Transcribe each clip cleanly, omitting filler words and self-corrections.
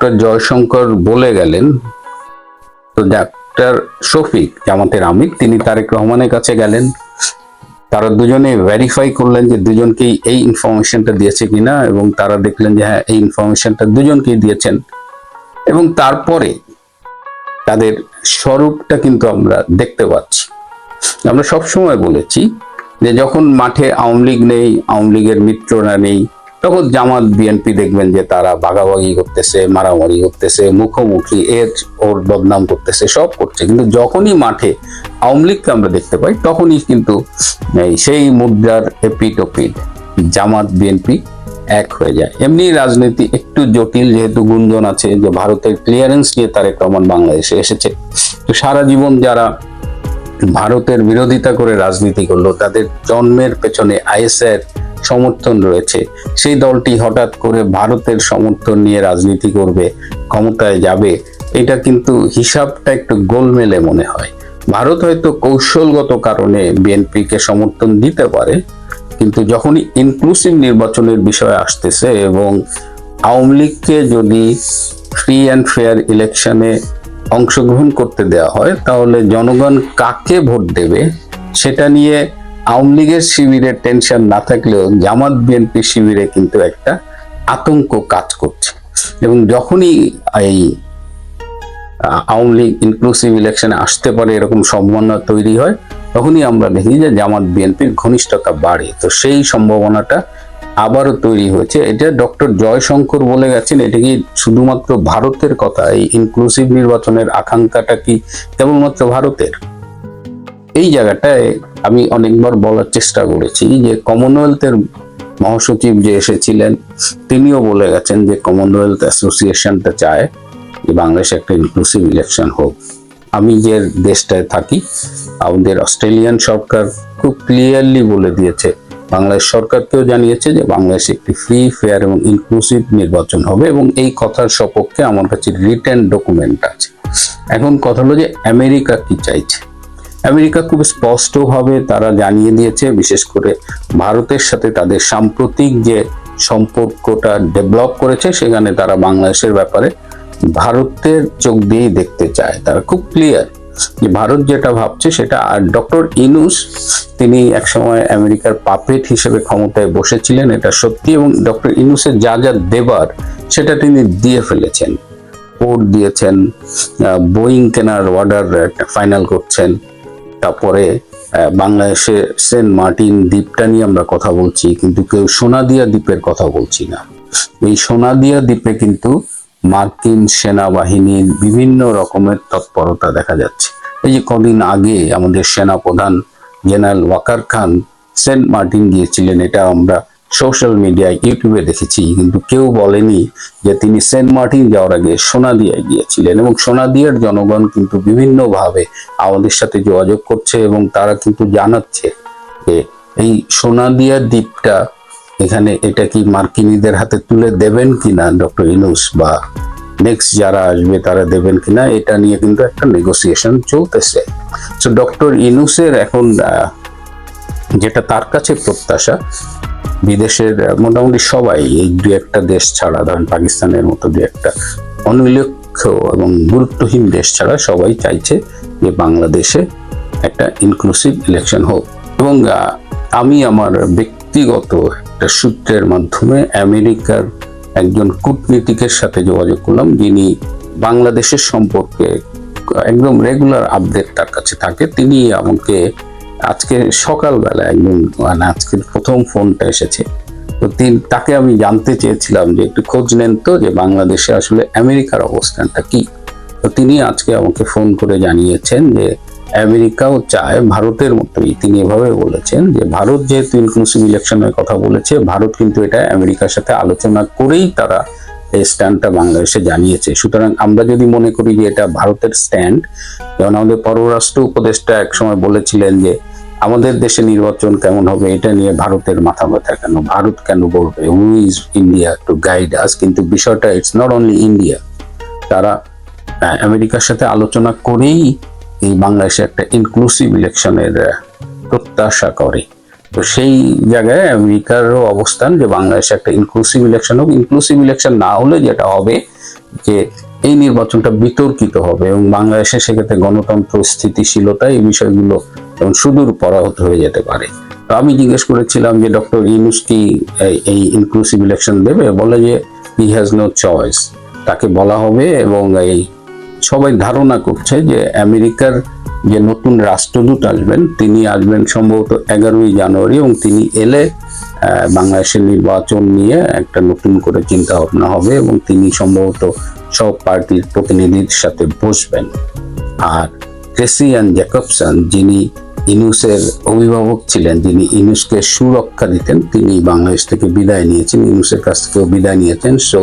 Doctor Jaishankar বলে গেলেন, তো ডাক্তার শফিক জামাতের আমির তিনি তারেক রহমানের কাছে গেলেন, তারা দুজনে ভেরিফাই করলেন যে দুজনকেই এই ইনফরমেশনটা দিয়েছে কিনা, এবং তারা দেখলেন যে হ্যাঁ এই ইনফরমেশনটা দুজনকেই দিয়েছেন। এবং তারপরে তাদের স্বরূপটা কিন্তু আমরা দেখতে পাচ্ছি। আমরা সবসময় বলেছি যে যখন মাঠে আওয়ামী লীগ নেই, আওয়ামী লীগের মিত্ররা নেই, তখন জামাত বিএনপি দেখবেন যে তারা ভাগাভাগি করতেছে, মারামারি করতেছে, মুখোমুখি ওর বদনাম করতেছে, সব করছে। কিন্তু যখনই মাঠে আওয়ামী লীগকে আমরা দেখতে পাই, তখনই কিন্তু সেই মুদ্রার এপিট ওপিট জামাত বিএনপি এক হয়ে যায়। এমনি রাজনীতি একটু জটিল, যেহেতু গুঞ্জন আছে যে ভারতের ক্লিয়ারেন্স নিয়ে তারেক রহমান বাংলাদেশে এসেছে। তো সারা জীবন যারা ভারতের বিরোধিতা করে রাজনীতি করলো, তাদের জন্মের পেছনে আইএসআইয়ের সমর্থন রয়েছে। সেই দলটি হঠাৎ করে ভারতের সমর্থন নিয়ে রাজনীতি করবে, ক্ষমতায় যাবে, এটা কিন্তু হিসাবটা একটু গোলমেলে মনে হয়। ভারত হয়তো কৌশলগত কারণে বিএনপিকে সমর্থন দিতে পারে, কিন্তু যখনই ইনক্লুসিভ নির্বাচনের বিষয় আসতেছে এবং আওয়ামী লীগকে যদি ফ্রি অ্যান্ড ফেয়ার ইলেকশনে অংশগ্রহণ করতে দেওয়া হয়, তাহলে জনগণ কাকে ভোট দেবে সেটা নিয়ে আওয়ামী লীগের শিবিরের টেনশন না থাকলেও জামাত বিএনপি শিবিরে কিন্তু একটা আতঙ্ক কাজ করছে। এবং যখনই এই আওয়ামী লীগ ইনক্লুসিভ ইলেকশনে আসতে পারে এরকম সম্ভাবনা তৈরি হয়, তখনই আমরা দেখি যে জামাত বিএনপির ঘনিষ্ঠতা বাড়ে। তো সেই সম্ভাবনাটা আবারও তৈরি হয়েছে। এটা ডক্টর জয়শঙ্কর বলে গেছেন, এটা কি শুধুমাত্র ভারতের কথা? এই ইনক্লুসিভ নির্বাচনের আকাঙ্ক্ষাটা কি কেবলমাত্র ভারতের? এই জায়গাটায় আমি অনেকবার বলার চেষ্টা করেছি যে কমনওয়েলথের মহাসচিব যে এসেছিলেন, তিনিও বলে গেছেন যে কমনওয়েলথ অ্যাসোসিয়েশনটা চায় যে বাংলাদেশে একটা ইনক্লুসিভ ইলেকশন হোক। আমি যে দেশটায় থাকি, আমাদের অস্ট্রেলিয়ান সরকার খুব ক্লিয়ারলি বলে দিয়েছে, বাংলাদেশ সরকারকেও জানিয়েছে যে বাংলাদেশে একটি ফ্রি, ফেয়ার এবং ইনক্লুসিভ নির্বাচন হবে, এবং এই কথার সপক্ষে আমার কাছে রিটেন ডকুমেন্ট আছে। এখন কথা হলো যে আমেরিকা কি চাইছে। আমেরিকা খুব স্পষ্টভাবে তারা জানিয়ে দিয়েছে, বিশেষ করে ভারতের সাথে তাদের সাম্প্রতিক যে সম্পর্কটা ডেভেলপ করেছে, সেখানে তারা বাংলাদেশের ব্যাপারে ভারতের চোখ দিয়েই দেখতে চায়। তারা খুব ক্লিয়ার যে ভারত যেটা ভাবছে সেটা। আর ডক্টর ইউনূস তিনি একসময় আমেরিকার পাপেট হিসেবে ক্ষমতায় বসেছিলেন, এটা সত্যি। এবং ডক্টর ইউনূসের যা যা দেবার সেটা তিনি দিয়ে ফেলেছেন। পোর্ট দিয়েছেন, বোয়িং কেনার অর্ডার ফাইনাল করছেন। তারপরে বাংলাদেশে সেন্ট মার্টিন দ্বীপটা নিয়ে আমরা কথা বলছি, কিন্তু কেউ সোনাদিয়া দ্বীপের কথা বলছি না। এই সোনাদিয়া দ্বীপে কিন্তু মার্কিন সেনাবাহিনীর বিভিন্ন রকমের তৎপরতা দেখা যাচ্ছে। এই যে কদিন আগে আমাদের সেনাপ্রধান জেনারেল ওয়াকার খান সেন্ট মার্টিন গিয়েছিলেন, এটা আমরা সোশ্যাল মিডিয়ায় ইউটিউবে দেখেছি, কিন্তু কেউ বলেনি যে তিনি সেন্ট মার্টিন যাওয়ার আগে সোনাদিয়ায় গিয়েছিলেন। এবং সোনাদিয়ার জনগণ কিন্তু বিভিন্নভাবে আমাদের সাথে যোগাযোগ করছে, এবং তারা কিন্তু জানাচ্ছে যে এই সোনাদিয়া দ্বীপটা এখানে, এটা কি মার্কিনীদের হাতে তুলে দেবেন কিনা ডক্টর ইউনূস, বা নেক্সট যারা আসবে তারা দেবেন কিনা, এটা নিয়ে কিন্তু একটা নেগোসিয়েশন চলতেছে। তো ডক্টর ইউনূসের এখন যেটা তার কাছে প্রত্যাশা, বিদেশের মোটামুটি সবাই, এই দু একটা দেশ ছাড়া, ধরেন পাকিস্তানের মতো দু একটা অনুল্লেখ্য এবং গুরুত্বহীন দেশ ছাড়া সবাই চাইছে যে বাংলাদেশে একটা ইনক্লুসিভ ইলেকশন হোক। এবং আমি আমার ব্যক্তিগত একটা সূত্রের মাধ্যমে আমেরিকার একজন কূটনীতিকের সাথে যোগাযোগ করলাম, যিনি বাংলাদেশের সম্পর্কে একদম রেগুলার আপডেট তার কাছে থাকে। তিনি আমাকে আজকে সকালবেলা একদম, মানে আজকের প্রথম ফোনটা এসেছে, তো তাকে আমি জানতে চেয়েছিলাম যে একটু খোঁজ নেন তো যে বাংলাদেশে আসলে আমেরিকার অবস্থানটা কি। তো তিনি আজকে আমাকে ফোন করে জানিয়েছেন যে আমেরিকাও চায় ভারতের মতোই। তিনি এভাবে বলেছেন যে ভারত যেহেতু ইনক্লুসিভ ইলেকশনের কথা বলেছে, ভারত কিন্তু এটা আমেরিকার সাথে আলোচনা করেই তারা এই স্ট্যান্ডটা বাংলাদেশে জানিয়েছে। সুতরাং আমরা যদি মনে করি যে এটা ভারতের স্ট্যান্ড, যেমন আমাদের পররাষ্ট্র উপদেষ্টা একসময় বলেছিলেন যে আমাদের দেশে নির্বাচন কেমন হবে এটা নিয়ে ভারতের মাথা ব্যথা কেন, ভারত কেন বলবে, who is India to guide আস। কিন্তু বিষয়টা ইটস নট অনলি ইন্ডিয়া, তারা আমেরিকার সাথে আলোচনা করেই এই বাংলাদেশে একটা ইনক্লুসিভ ইলেকশনের প্রত্যাশা করে। তো সেই জায়গায় আমেরিকারও অবস্থান যে বাংলাদেশে একটা ইনক্লুসিভ ইলেকশন হোক। ইনক্লুসিভ ইলেকশন না হলে যেটা হবে যে এই নির্বাচনটা বিতর্কিত হবে এবং বাংলাদেশে সেক্ষেত্রে গণতন্ত্র, স্থিতিশীলতা, এই বিষয়গুলো এবং সুদূর পরাহত হয়ে যেতে পারে। তো আমি জিজ্ঞেস করেছিলাম যে ডক্টর ইউনূস কি এই ইনক্লুসিভ ইলেকশন দেবে? বলে যে হি হ্যাজ নো চয়েস, তাকে বলা হবে। এবং এই সবাই ধারণা করছে যে আমেরিকার যে নতুন রাষ্ট্রদূত আসবেন, তিনি আসবেন সম্ভবত 11ই জানুয়ারি, এবং তিনি এলে বাংলাদেশের নির্বাচন নিয়ে একটা নতুন করে চিন্তা ভাবনা হবে এবং তিনি সম্ভবত সব পার্টির প্রতিনিধির সাথে বসবেন। আর ক্রেসিয়ান জ্যাকবসন, যিনি ইউনূসের অভিভাবক ছিলেন, যিনি ইউনূসকে সুরক্ষা দিতেন, তিনি বাংলাদেশ থেকে বিদায় নিয়েছেন, ইউনূসের কাছ থেকেও বিদায় নিয়েছেন। সো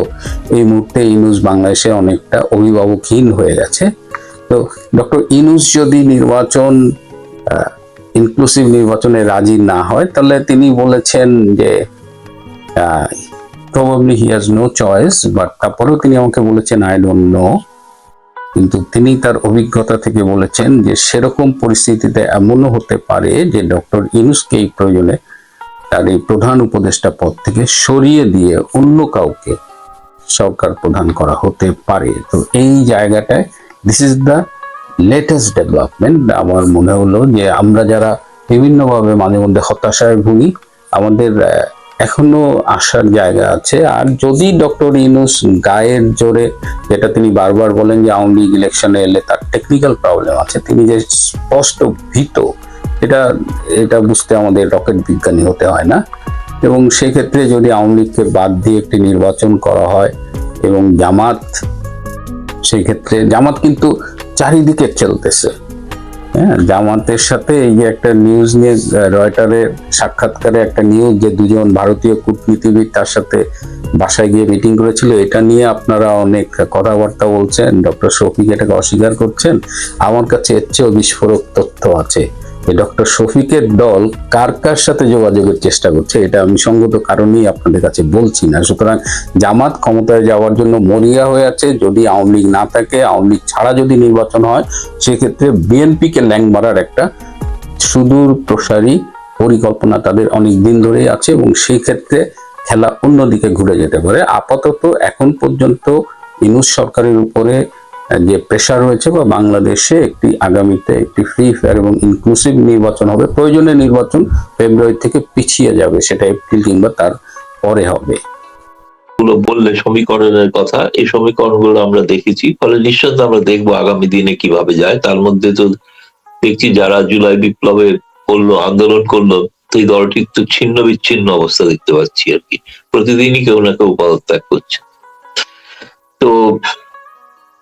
এই মুহূর্তে ইউনূস বাংলাদেশে অনেকটা অভিভাবকহীন হয়ে গেছে। তো ডক্টর ইউনূস যদি নির্বাচন ইনক্লুসিভ নির্বাচনে রাজি না হয়, তাহলে তিনি বলেছেন যে probably he has no choice, but তারপরেও তিনি আমাকে বলেছেন আই ডোন্ট নো। কিন্তু তিনি তার অভিজ্ঞতা থেকে বলেছেন যে সেরকম পরিস্থিতিতে এমনও হতে পারে যে ডক্টর ইউনূসকে এই প্রয়োজনে তার এই প্রধান উপদেষ্টা পদ থেকে সরিয়ে দিয়ে অন্য কাউকে সরকার প্রধান করা হতে পারে। তো এই জায়গাটায় this is the latest development. আমার মনে হলো যে আমরা যারা বিভিন্নভাবে মাঝে মধ্যে হতাশায় ভুগি, আমাদের এখনো আসার জায়গা আছে। আর যদি ডক্টর ইউনূস গায়ের জোরে, যেটা তিনি বারবার বলেন যে আওয়ামী লীগ ইলেকশনে এলে তার টেকনিক্যাল প্রবলেম আছে, তিনি যে স্পষ্ট ভীত, এটা বুঝতে আমাদের রকেট বিজ্ঞানী হতে হয় না। এবং সেক্ষেত্রে যদি আওয়ামী লীগকে বাদ দিয়ে একটি নির্বাচন করা হয় এবং জামাত, সেই ক্ষেত্রে জামাত কিন্তু চারিদিকে চলতেছে। হ্যাঁ, জামাতের সাথে এই যে একটা নিউজ নিয়ে রয়টারের সাক্ষাৎকারে একটা নিউজ, যে দুজন ভারতীয় কূটনীতিবিদ তার সাথে বাসায় গিয়ে মিটিং করেছিল, এটা নিয়ে আপনারা অনেক কথাবার্তা বলছেন, ডক্টর শফিক এটাকে অস্বীকার করছেন। আমার কাছে এর চেয়েও বিস্ফোরক তথ্য আছে। ডক্টর শফিকের দল কার কার সাথে যোগাযোগের চেষ্টা করছে, এটা আমি সঙ্গত কারণেই আপনাদের কাছে বলছি না। সুতরাং জামাত ক্ষমতায় যাওয়ার জন্য মরিয়া হয়ে আছে। যদি আওয়ামী লীগ না থাকে, আওয়ামী লীগ ছাড়া যদি নির্বাচন হয়, সেক্ষেত্রে বিএনপিকে ল্যাং মারার একটা সুদূর প্রসারী পরিকল্পনা তাদের অনেক দিন ধরেই আছে এবং সেই ক্ষেত্রে খেলা অন্যদিকে ঘুরে যেতে পারে। আপাতত এখন পর্যন্ত ইউনূস সরকারের উপরে যে প্রেশার রয়েছে, বা বাংলাদেশে আগামীতে একটি ফ্রি, ফেয়ার এবং ইনক্লুসিভ নির্বাচন হবে। প্রয়োজনে নির্বাচন ফেব্রুয়ারি থেকে পিছিয়ে যাবে, সেটা এপ্রিল কিংবা তার পরে হবে। বললে সমীকরণের কথা, এই সমীকরণগুলো আমরা দেখেছি, ফলে নিঃসন্দেহে আমরা দেখবো আগামী দিনে কিভাবে যায়। তার মধ্যে তো দেখছি যারা জুলাই বিপ্লবে করলো, আন্দোলন করলো, সেই দলটির তো ছিন্ন বিচ্ছিন্ন অবস্থা দেখতে পাচ্ছি আর কি। প্রতিদিনই কেউ না কেউ পদত্যাগ করছে। তো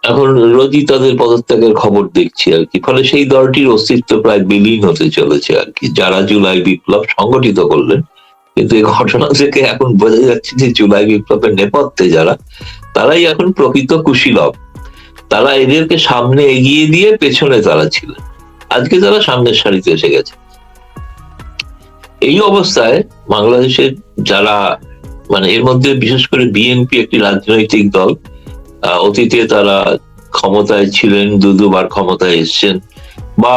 এখন রোজই তাদের পদত্যাগের খবর দেখছি আর কি। ফলে সেই দলটির অস্তিত্ব প্রায় বিলীন হতে চলেছে আর কি, যারা জুলাই বিপ্লব সংগঠিত করলেন। কিন্তু এই ঘটনা থেকে এখন বোঝা যাচ্ছে যে জুলাই বিপ্লবের নেপথ্যে যারা, তারাই এখন প্রকৃত কুশীলব। তারা এদেরকে সামনে এগিয়ে দিয়ে পেছনে তারা ছিলেন, আজকে তারা সামনের সারিতে এসে গেছে। এই অবস্থায় বাংলাদেশের যারা, মানে এর মধ্যে বিশেষ করে বিএনপি একটি রাজনৈতিক দল, অতীতে তারা ক্ষমতায় ছিলেন, দুবার ক্ষমতায় এসছেন, বা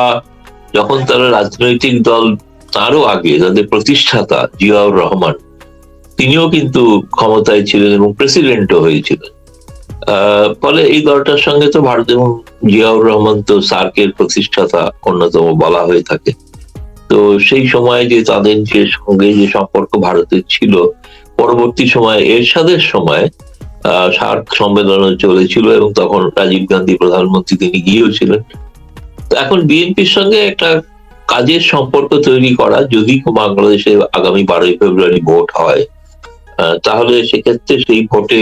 যখন তারা রাজনৈতিক দল, তারও আগে তাদের প্রতিষ্ঠাতা জিয়াউর রহমান, তিনিও কিন্তু ক্ষমতায় ছিলেন এবং প্রেসিডেন্টও হয়েছিলেন। ফলে এই দলটার সঙ্গে তো ভারত, এবং জিয়াউর রহমান তো সার্কের প্রতিষ্ঠাতা অন্যতম বলা হয়ে থাকে। তো সেই সময় যে তাদের যে সঙ্গে যে সম্পর্ক ভারতের ছিল, পরবর্তী সময়ে এরশাদের সময় সার্ক সম্মেলন চলেছিল এবং তখন রাজীব গান্ধী প্রধানমন্ত্রী, তিনি গিয়েছিলেন। তো এখন বিএনপির সঙ্গে একটা কাজের সম্পর্ক তৈরি করা, যদি বাংলাদেশে আগামী 12ই ফেব্রুয়ারি ভোট হয়, তাহলে সেক্ষেত্রে সেই ভোটে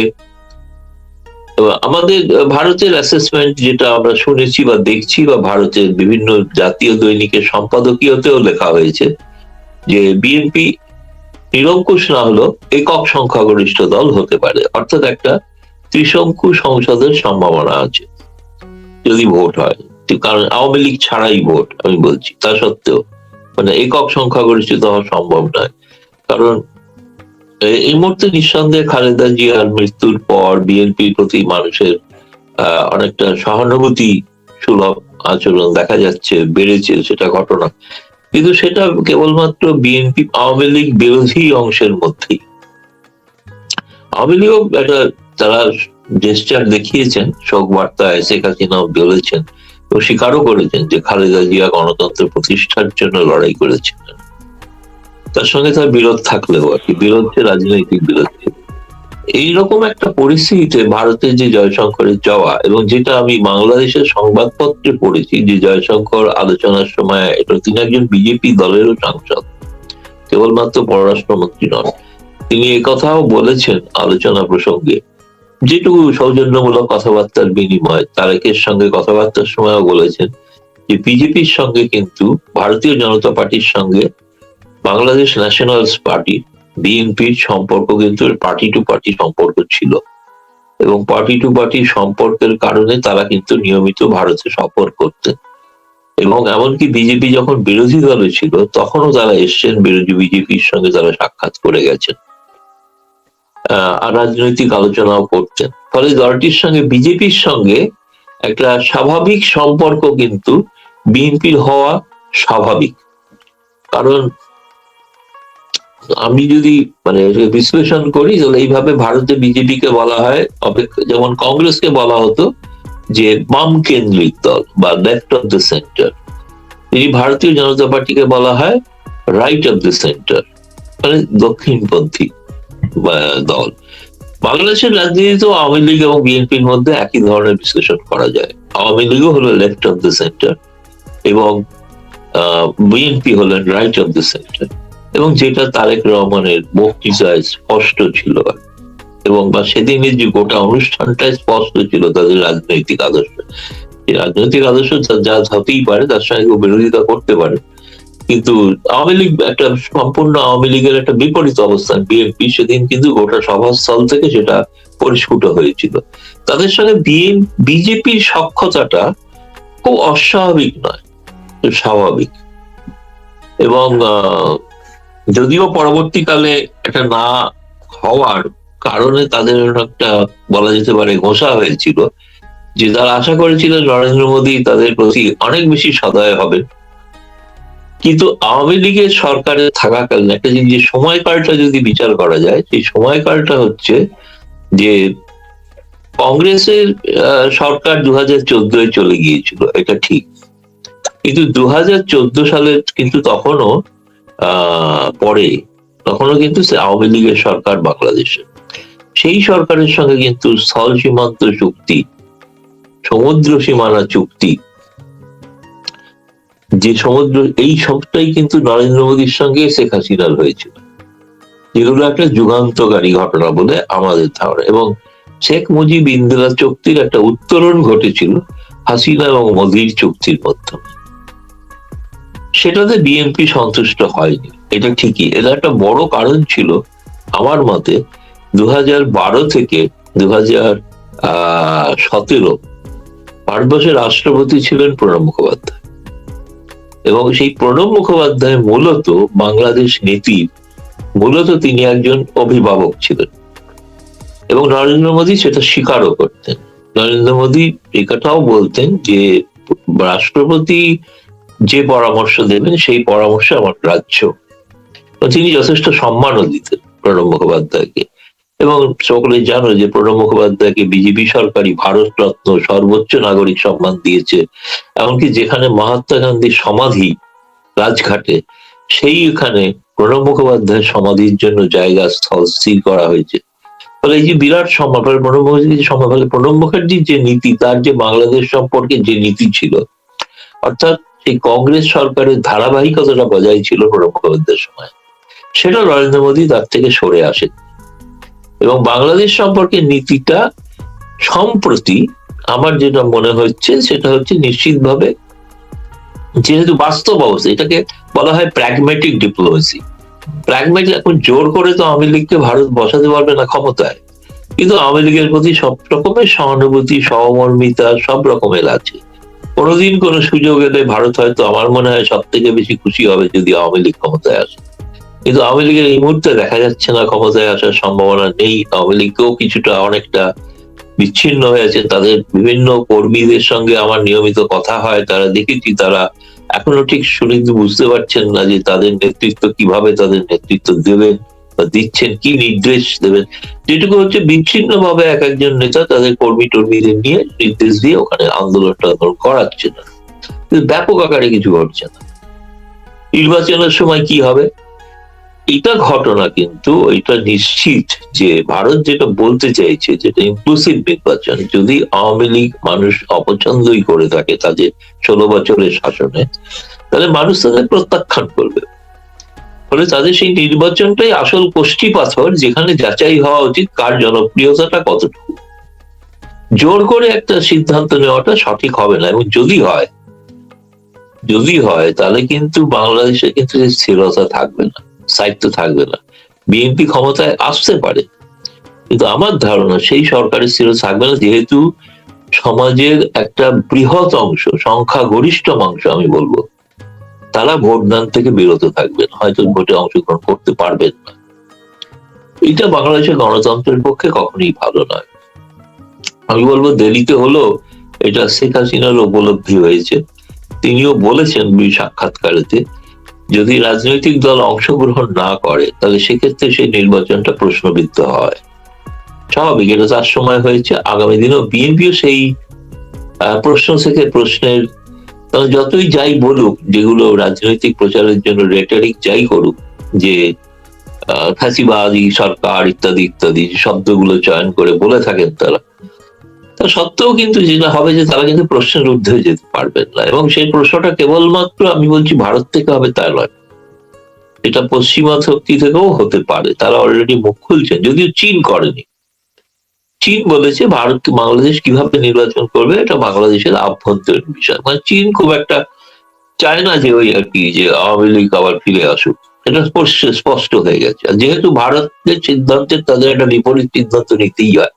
আমাদের ভারতের অ্যাসেসমেন্ট যেটা আমরা শুনেছি বা দেখছি, বা ভারতের বিভিন্ন জাতীয় দৈনিকের সম্পাদকীয়তেও লেখা হয়েছে, যে বিএনপি নিরঙ্কুশ না হলেও একক সংখ্যাগরিষ্ঠ দল হতে পারে, অর্থাৎ একটা ত্রিশঙ্কু সংসদের সম্ভাবনা আছে যদি ভোট হয়। কারণ আওয়ামী লীগ ছাড়াই ভোট, আমি বলছি, তা সত্ত্বেও মানে একক সংখ্যাগরিষ্ঠ হওয়া সম্ভব নয়। কারণ এই মুহূর্তে নিঃসন্দেহে খালেদা জিয়ার মৃত্যুর পর বিএনপির প্রতি মানুষের অনেকটা সহানুভূতি সুলভ আচরণ দেখা যাচ্ছে, বেড়েছে, সেটা ঘটনা। কিন্তু সেটা কেবলমাত্র বিএনপি আওয়ামী লীগ বিরোধী অংশের মধ্যেই। আওয়ামী লীগও একটা, তারা জেস্টার দেখিয়েছেন, শোক বার্তায় শেখ হাসিনাও বলেছেন এবং স্বীকারও করেছেন যে খালেদা জিয়া গণতন্ত্র প্রতিষ্ঠার জন্য লড়াই করেছেন। তার সঙ্গে তার বিরোধ থাকলেও আর কি, বিরোধ রাজনৈতিক বিরোধ ছিল। এইরকম একটা পরিস্থিতিতে ভারতের যে জয়শঙ্করের যাওয়া, এবং যেটা আমি বাংলাদেশের সংবাদপত্রে পড়েছি যে জয়শঙ্কর আলোচনার সময়, এটা তিনি একজন বিজেপি দলেরও সাংসদ, কেবলমাত্র পররাষ্ট্রমন্ত্রী নন, তিনি একথাও বলেছেন আলোচনা প্রসঙ্গে, যেটুকু সৌজন্যমূলক কথাবার্তার বিনিময়, তারেকের সঙ্গে কথাবার্তার সময়ও বলেছেন যে বিজেপির সঙ্গে কিন্তু ভারতীয় জনতা পার্টির সঙ্গে বাংলাদেশ ন্যাশনালস পার্টি বিএনপির সম্পর্ক কিন্তু পার্টি টু পার্টি সম্পর্ক ছিল, এবং পার্টি টু পার্টি সম্পর্কের কারণে তারা কিন্তু নিয়মিত ভারতে সফর করতেন, এবং এমনকি বিজেপি যখন বিরোধী দলে ছিল তখনও তারা এসছেন, বিরোধী বিজেপির সঙ্গে তারা সাক্ষাৎ করে গেছেন, আর রাজনৈতিক আলোচনাও করতেন। ফলে দলটির সঙ্গে বিজেপির সঙ্গে একটা স্বাভাবিক সম্পর্ক কিন্তু বিএনপির হওয়া স্বাভাবিক। কারণ আমি যদি মানে বিশ্লেষণ করি তাহলে এইভাবে ভারতে বিজেপিকে বলা হয়, যেমন কংগ্রেসকে বলা হতো যে বাম কেন্দ্রিক দল বা লেফট অফ দ্য সেন্টার, তিনি ভারতীয় জনতা পার্টিকে বলা হয় রাইট অফ দ্য সেন্টার, মানে দক্ষিণপন্থী দল। বাংলাদেশের রাজনীতিতেও আওয়ামী লীগ এবং বিএনপির মধ্যে একই ধরনের বিশ্লেষণ করা যায়। আওয়ামী লীগও হলো লেফট অফ দ্য সেন্টার এবং বিএনপি হলেন রাইট অফ দ্য সেন্টার, এবং যেটা তারেক রহমানের বক্তৃতায় স্পষ্ট ছিল, এবং বা সেদিনের যে গোটা অনুষ্ঠানটাই স্পষ্ট ছিল তাদের রাজনৈতিক আদর্শ। রাজনৈতিক আদর্শ যা হতেই পারে, তার সঙ্গে কেউ বিরোধিতা করতে পারে, কিন্তু আওয়ামী লীগ একটা সম্পূর্ণ আওয়ামী লীগের একটা বিপরীত অবস্থান বিএনপি, সেদিন কিন্তু গোটা সভাস্থল থেকে সেটা পরিস্ফুট হয়েছিল। তাদের সঙ্গে বিজেপির সখ্যতাটা খুব অস্বাভাবিক নয়, স্বাভাবিক। এবং যদিও পরবর্তীকালে এটা না হওয়ার কারণে তাদের একটা বলা যেতে পারে ঘোষা হয়েছিল যে তারা আশা করেছিলেন নরেন্দ্র মোদী তাদের প্রতি অনেক বেশি সদয় হবেন, কিন্তু আওয়ামী লীগের সরকারে থাকাকালীন একটা যে সময়কালটা যদি বিচার করা যায়, সেই সময়কালটা হচ্ছে যে কংগ্রেসের সরকার 2014 চলে গিয়েছিল, এটা ঠিক, কিন্তু 2014 সালের কিন্তু তখনও তখনও কিন্তু আওয়ামী লীগের সরকার বাংলাদেশে, সেই সরকারের সঙ্গে কিন্তু স্থল সীমান্ত চুক্তি, সমুদ্র সীমানা চুক্তি, যে সমুদ্র, এই সবটাই কিন্তু নরেন্দ্র মোদীর সঙ্গে শেখ হাসিনার হয়েছিল, যেগুলো একটা যুগান্তকারী ঘটনা বলে আমাদের ধারণা। এবং শেখ মুজিব ইন্দিরা চুক্তির একটা উত্তরণ ঘটেছিল হাসিনা এবং মোদীর চুক্তির মাধ্যমে, সেটাতে বিএনপি সন্তুষ্ট হয়নি, এটা ঠিকই। এর একটা বড় কারণ ছিল আমার মতে 2012 থেকে 2017 ভারতবর্ষের রাষ্ট্রপতি ছিলেন প্রণব মুখোপাধ্যায়, এবং সেই প্রণব মুখোপাধ্যায় মূলত বাংলাদেশ নীতির তিনি একজন অভিভাবক ছিলেন, এবং নরেন্দ্র মোদী সেটা স্বীকারও করতেন। নরেন্দ্র মোদী কথাও বলতেন যে রাষ্ট্রপতি যে পরামর্শ দেবেন সেই পরামর্শ আমার গ্রাহ্য। তিনি যথেষ্ট সম্মানও দিতেন প্রণব মুখোপাধ্যায়কে, এবং সকলে জানো যে প্রণব মুখোপাধ্যায়কে বিজেপি সরকারই ভারত রত্ন সর্বোচ্চ নাগরিক সম্মান দিয়েছে, এমনকি যেখানে মহাত্মা গান্ধীর সমাধি রাজঘাটে, সেইখানে প্রণব মুখোপাধ্যায়ের সমাধির জন্য জায়গা স্থল স্থির করা হয়েছে। ফলে এই যে বিরাট সম্মান, প্রণব মুখার্জির যে নীতি, তার যে বাংলাদেশ সম্পর্কে যে নীতি ছিল, অর্থাৎ এই কংগ্রেস সরকারের ধারাবাহিকতাটা বজায় ছিল প্রণব মুখোপাধ্যায়ের সময়, সেটা নরেন্দ্র মোদী তার থেকে সরে আসেন, এবং বাংলাদেশ সম্পর্কে নীতিটা সম্প্রতি আমার যেটা মনে হচ্ছে সেটা হচ্ছে নিশ্চিতভাবে, যেহেতু বাস্তব অবস্থা, এটাকে বলা হয় প্র্যাগম্যাটিক ডিপ্লোমেসি। প্র্যাগম্যাটিক, এখন জোর করে তো আওয়ামী লীগকে ভারত বসাতে পারবে না ক্ষমতায়, কিন্তু আওয়ামী লীগের প্রতি সব রকমের সহানুভূতি, সহমর্মিতা সব রকমের আছে। কোনোদিন কোনো সুযোগ এলে ভারত হয়তো, আমার মনে হয় সব থেকে বেশি খুশি হবে যদি আওয়ামী লীগ ক্ষমতায় আসে, কিন্তু আওয়ামী লীগের এই মুহূর্তে দেখা যাচ্ছে না ক্ষমতায় আসার সম্ভাবনা নেই। আওয়ামী লীগকেও কিছুটা অনেকটা বিচ্ছিন্ন হয়েছে, তাদের বিভিন্ন কর্মীদের সঙ্গে আমার নিয়মিত কথা হয়, তারা দেখেছি তারা এখনো ঠিক সুনির্দিষ্ট বুঝতে পারছেন না যে তাদের নেতৃত্ব কিভাবে তাদের নেতৃত্ব দেবেন, বা দিচ্ছেন, কি নির্দেশ দেবেন, যেটুকু হচ্ছে বিচ্ছিন্ন ভাবে এক একজন নেতা তাদের কর্মী টর্মীদের নিয়ে নির্দেশ দিয়ে ওখানে আন্দোলনটা করাচ্ছে না, কিন্তু ব্যাপক আকারে কিছু ঘটছে না। নির্বাচনের সময় কি হবে এটা ঘটনা, কিন্তু এটা নিশ্চিত যে ভারত যেটা বলতে চাইছে, যেটা ইনক্লুসিভ নির্বাচন, যদি আওয়ামী লীগ মানুষ অপছন্দই করে থাকে তাদের 16 বছরের শাসনে, তাহলে মানুষ তাদের প্রত্যাখ্যান করবে। ফলে তাদের সেই নির্বাচনটাই আসল কোষ্ঠী পাথর, যেখানে যাচাই হওয়া উচিত কার জনপ্রিয়তাটা কতটুকু। জোর করে একটা সিদ্ধান্ত নেওয়াটা সঠিক হবে না, এবং যদি হয় তাহলে কিন্তু বাংলাদেশে কিন্তু স্থিরতা থাকবে না, স্থায়িত্ব থাকবে না। বিএনপি ক্ষমতায় আসতে পারে, কিন্তু আমার ধারণা সেই সরকারের স্থিরতা থাকবে না, যেহেতু সমাজের একটা বৃহৎ অংশ, সংখ্যাগরিষ্ঠ অংশ আমি বলবো, তারা ভোটদান থেকে বিরত থাকবেন, হয়তো ভোটে অংশগ্রহণ করতে পারবেন না। এটা বাংলাদেশের গণতন্ত্রের পক্ষে কখনোই ভালো নয়। আমি বলবো দেরিতে হলো, এটা শেখ হাসিনার উপলব্ধি হয়েছে। তিনিও বলেছেন সাক্ষাৎকারেতে, যদি রাজনৈতিক দল অংশগ্রহণ না করে তাহলে সেক্ষেত্রে সেই নির্বাচনটা প্রশ্নবিদ্ধ হয়। স্বাভাবিক, এটা তার সময় হয়েছে, আগামী দিনেও বিএনপিও সেই প্রশ্নের যতই যাই বলুক, যেগুলো রাজনৈতিক প্রচারের জন্য রেটরিক যাই করুক, যে ফাঁসিবাদী সরকার ইত্যাদি ইত্যাদি শব্দগুলো চয়ন করে বলে থাকেন তারা, তা সত্ত্বেও কিন্তু যেটা হবে যে তারা কিন্তু প্রশ্নের ঊর্ধ্বে যেতে পারবেন না, এবং সেই প্রশ্নটা কেবলমাত্র আমি বলছি ভারত থেকে হবে তা নয়, এটা পশ্চিমা শক্তি থেকেও হতে পারে। তারা অলরেডি মুখ খুলছেন, যদিও চীন করেনি। চীন বলেছে ভারতকে বাংলাদেশ কিভাবে নির্বাচন করবে এটা বাংলাদেশের আভ্যন্তরীণ বিষয়, মানে চীন খুব একটা চায় না যে ওই আর কি যে আওয়ামী লীগ আবার ফিরে আসুক, এটা স্পষ্ট হয়ে গেছে। আর যেহেতু ভারতের সিদ্ধান্তের তাদের একটা বিপরীত সিদ্ধান্ত নিতেই হয়।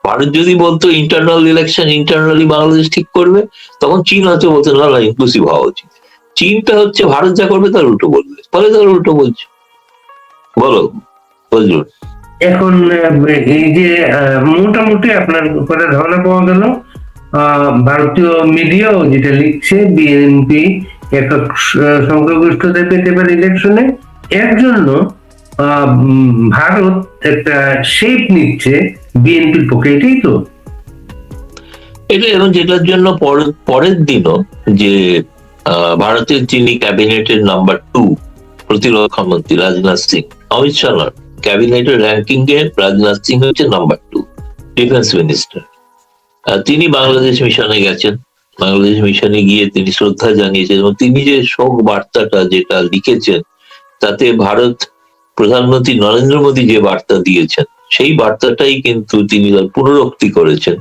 ভারত যদি বলতো ইন্টারনাল ইলেকশন ইন্টারনালি বাংলাদেশ ঠিক করবে, তখন চীন হয়তো বলতো না না ইনক্লুসিভ হওয়া উচিত। চীনটা হচ্ছে ভারত যা করবে তার উল্টো বলবে, ফলে তার উল্টো বলছে। বলো বলুন। এখন এই যে মোটামুটি আপনার উপরে ধারণা পাওয়া গেল, ভারতীয় মিডিয়াও যেটা লিখছে, বিএনপি একটা সংখ্যাগরিষ্ঠতা পেতে পারে ইলেকশনে, এর জন্য ভারত একটা শেপ নিচ্ছে বিএনপির পক্ষে, এটাই তো? এটা, এবং যেটার জন্য পরের দিনও যে ভারতের যিনি ক্যাবিনেটের নাম্বার 2 প্রতিরক্ষা মন্ত্রী রাজনাথ সিং, অমিত শাহ ক্যাবিনেটের র্যাঙ্কিং এ রাজনাথ সিং হচ্ছে নাম্বার 2 ডিফেন্স মিনিস্টার। তিনি বাংলাদেশ মিশনে গেছেন, বাংলাদেশ মিশনে গিয়ে তিনি শ্রদ্ধা জানিয়েছেন, এবং তিনি যে শোক বার্তাটা যেটা লিখেছেন, তাতে ভারত প্রধানমন্ত্রী নরেন্দ্র মোদী যে বার্তা দিয়েছেন সেই বার্তাটাই কিন্তু তিনি পুনরুক্তি করেছেন,